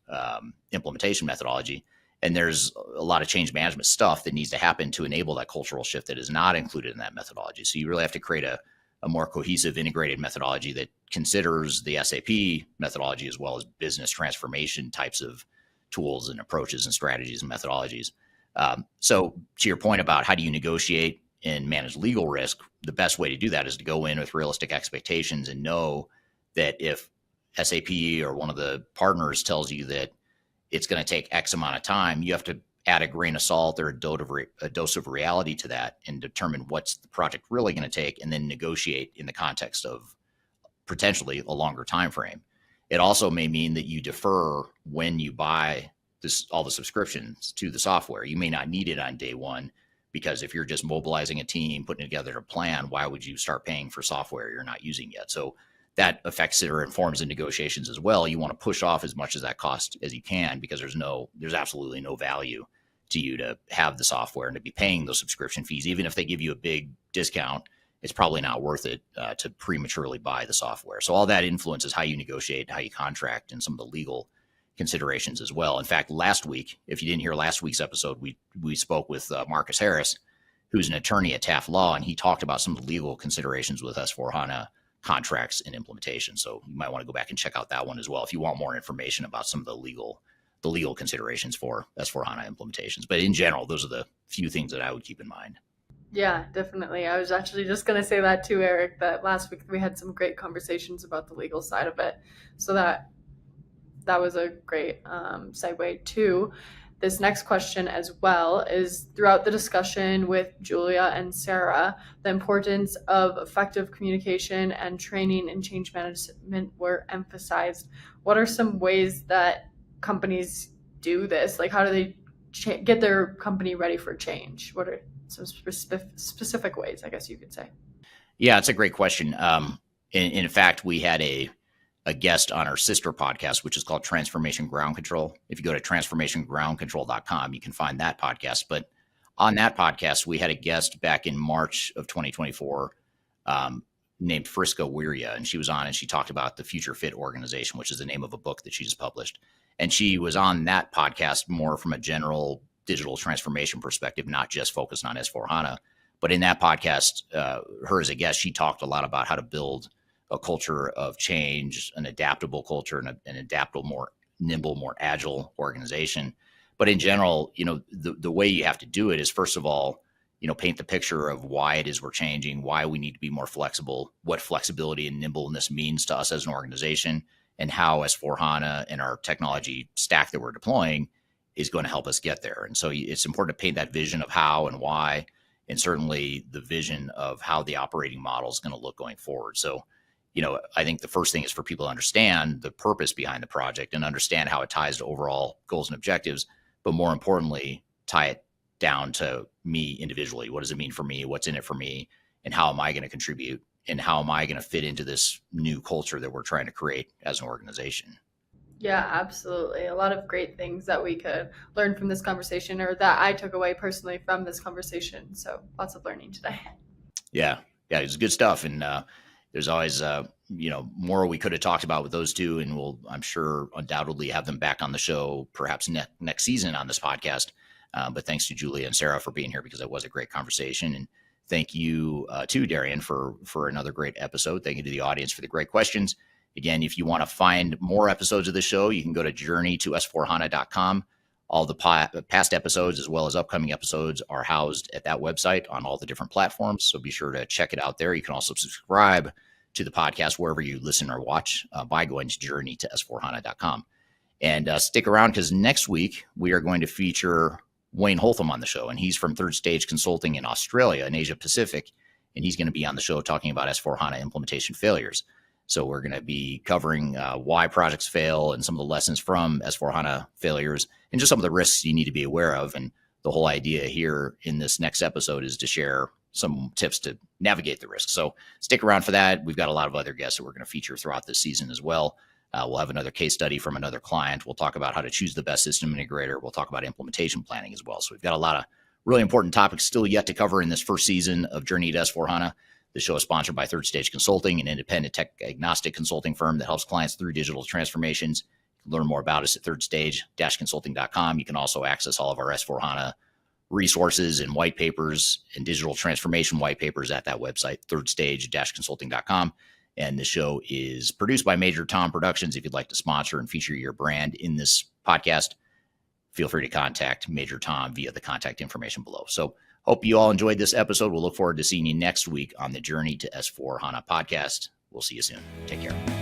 implementation methodology. And there's a lot of change management stuff that needs to happen to enable that cultural shift that is not included in that methodology. So you really have to create a more cohesive, integrated methodology that considers the SAP methodology as well as business transformation types of tools and approaches and strategies and methodologies. So to your point about how do you negotiate and manage legal risk, the best way to do that is to go in with realistic expectations and know that if SAP or one of the partners tells you that it's going to take X amount of time, you have to add a grain of salt or a dose of reality to that and determine what's the project really going to take, and then negotiate in the context of potentially a longer time frame. It also may mean that you defer when you buy all the subscriptions to the software. You may not need it on day one, because if you're just mobilizing a team, putting together a plan, why would you start paying for software you're not using yet? So that affects it or informs the negotiations as well. You want to push off as much of that cost as you can, because there's absolutely no value to you to have the software and to be paying those subscription fees. Even if they give you a big discount, it's probably not worth it to prematurely buy the software. So all that influences how you negotiate, how you contract, and some of the legal considerations as well. In fact, last week, if you didn't hear last week's episode, we spoke with Marcus Harris, who's an attorney at Taft Law, and he talked about some of the legal considerations with S4HANA contracts and implementation. So you might want to go back and check out that one as well if you want more information about some of the legal considerations for S4HANA implementations. But in general, those are the few things that I would keep in mind. Yeah, definitely. I was actually just going to say that too, Eric, that last week we had some great conversations about the legal side of it. So that was a great segue to this next question as well. Is throughout the discussion with Julia and Sarah, the importance of effective communication and training and change management were emphasized. What are some ways that companies do this? Like, how do they get their company ready for change? What are some specific ways, I guess you could say? Yeah, it's a great question. In fact, we had a guest on our sister podcast, which is called Transformation Ground Control. If you go to transformationgroundcontrol.com, you can find that podcast. But on that podcast, we had a guest back in March of 2024 named Friska Wiria, and she was on and she talked about the Future Fit organization, which is the name of a book that she just published. And she was on that podcast more from a general digital transformation perspective, not just focused on S4HANA. But in that podcast, her as a guest, she talked a lot about how to build a culture of change, an adaptable culture, and an adaptable, more nimble, more agile organization. But in general, the way you have to do it is, first of all, paint the picture of why it is we're changing, why we need to be more flexible, what flexibility and nimbleness means to us as an organization, and how S4HANA and our technology stack that we're deploying is going to help us get there. And so it's important to paint that vision of how and why, and certainly the vision of how the operating model is going to look going forward. So I think the first thing is for people to understand the purpose behind the project and understand how it ties to overall goals and objectives, but more importantly, tie it down to me individually. What does it mean for me? What's in it for me? And how am I going to contribute? And how am I going to fit into this new culture that we're trying to create as an organization? Yeah, absolutely. A lot of great things that we could learn from this conversation, or that I took away personally from this conversation. So lots of learning today. Yeah, it's good stuff. And there's always, more we could have talked about with those two, and we'll, I'm sure, undoubtedly have them back on the show, perhaps next season on this podcast. But thanks to Julia and Sarah for being here, because it was a great conversation. And thank you too, Darian, for another great episode. Thank you to the audience for the great questions. Again, if you want to find more episodes of the show, you can go to journeytosforhana.com. All the past episodes, as well as upcoming episodes, are housed at that website on all the different platforms. So be sure to check it out there. You can also subscribe to the podcast wherever you listen or watch by going to journeytosforhana.com. And stick around, because next week we are going to feature Wayne Holtham on the show. And he's from Third Stage Consulting in Australia and Asia Pacific. And he's going to be on the show talking about S4HANA implementation failures. So we're going to be covering why projects fail and some of the lessons from S4HANA failures and just some of the risks you need to be aware of. And the whole idea here in this next episode is to share some tips to navigate the risks. So stick around for that. We've got a lot of other guests that we're going to feature throughout this season as well. We'll have another case study from another client. We'll talk about how to choose the best system integrator. We'll talk about implementation planning as well. So we've got a lot of Really important topics still yet to cover in this first season of Journey to S4HANA. The show is sponsored by Third Stage Consulting, an independent tech-agnostic consulting firm that helps clients through digital transformations. You can learn more about us at thirdstage-consulting.com. You can also access all of our S4HANA resources and white papers and digital transformation white papers at that website, thirdstage-consulting.com. And the show is produced by Major Tom Productions. If you'd like to sponsor and feature your brand in this podcast, feel free to contact Major Tom via the contact information below. So hope you all enjoyed this episode. We'll look forward to seeing you next week on the Journey to S4HANA podcast. We'll see you soon. Take care.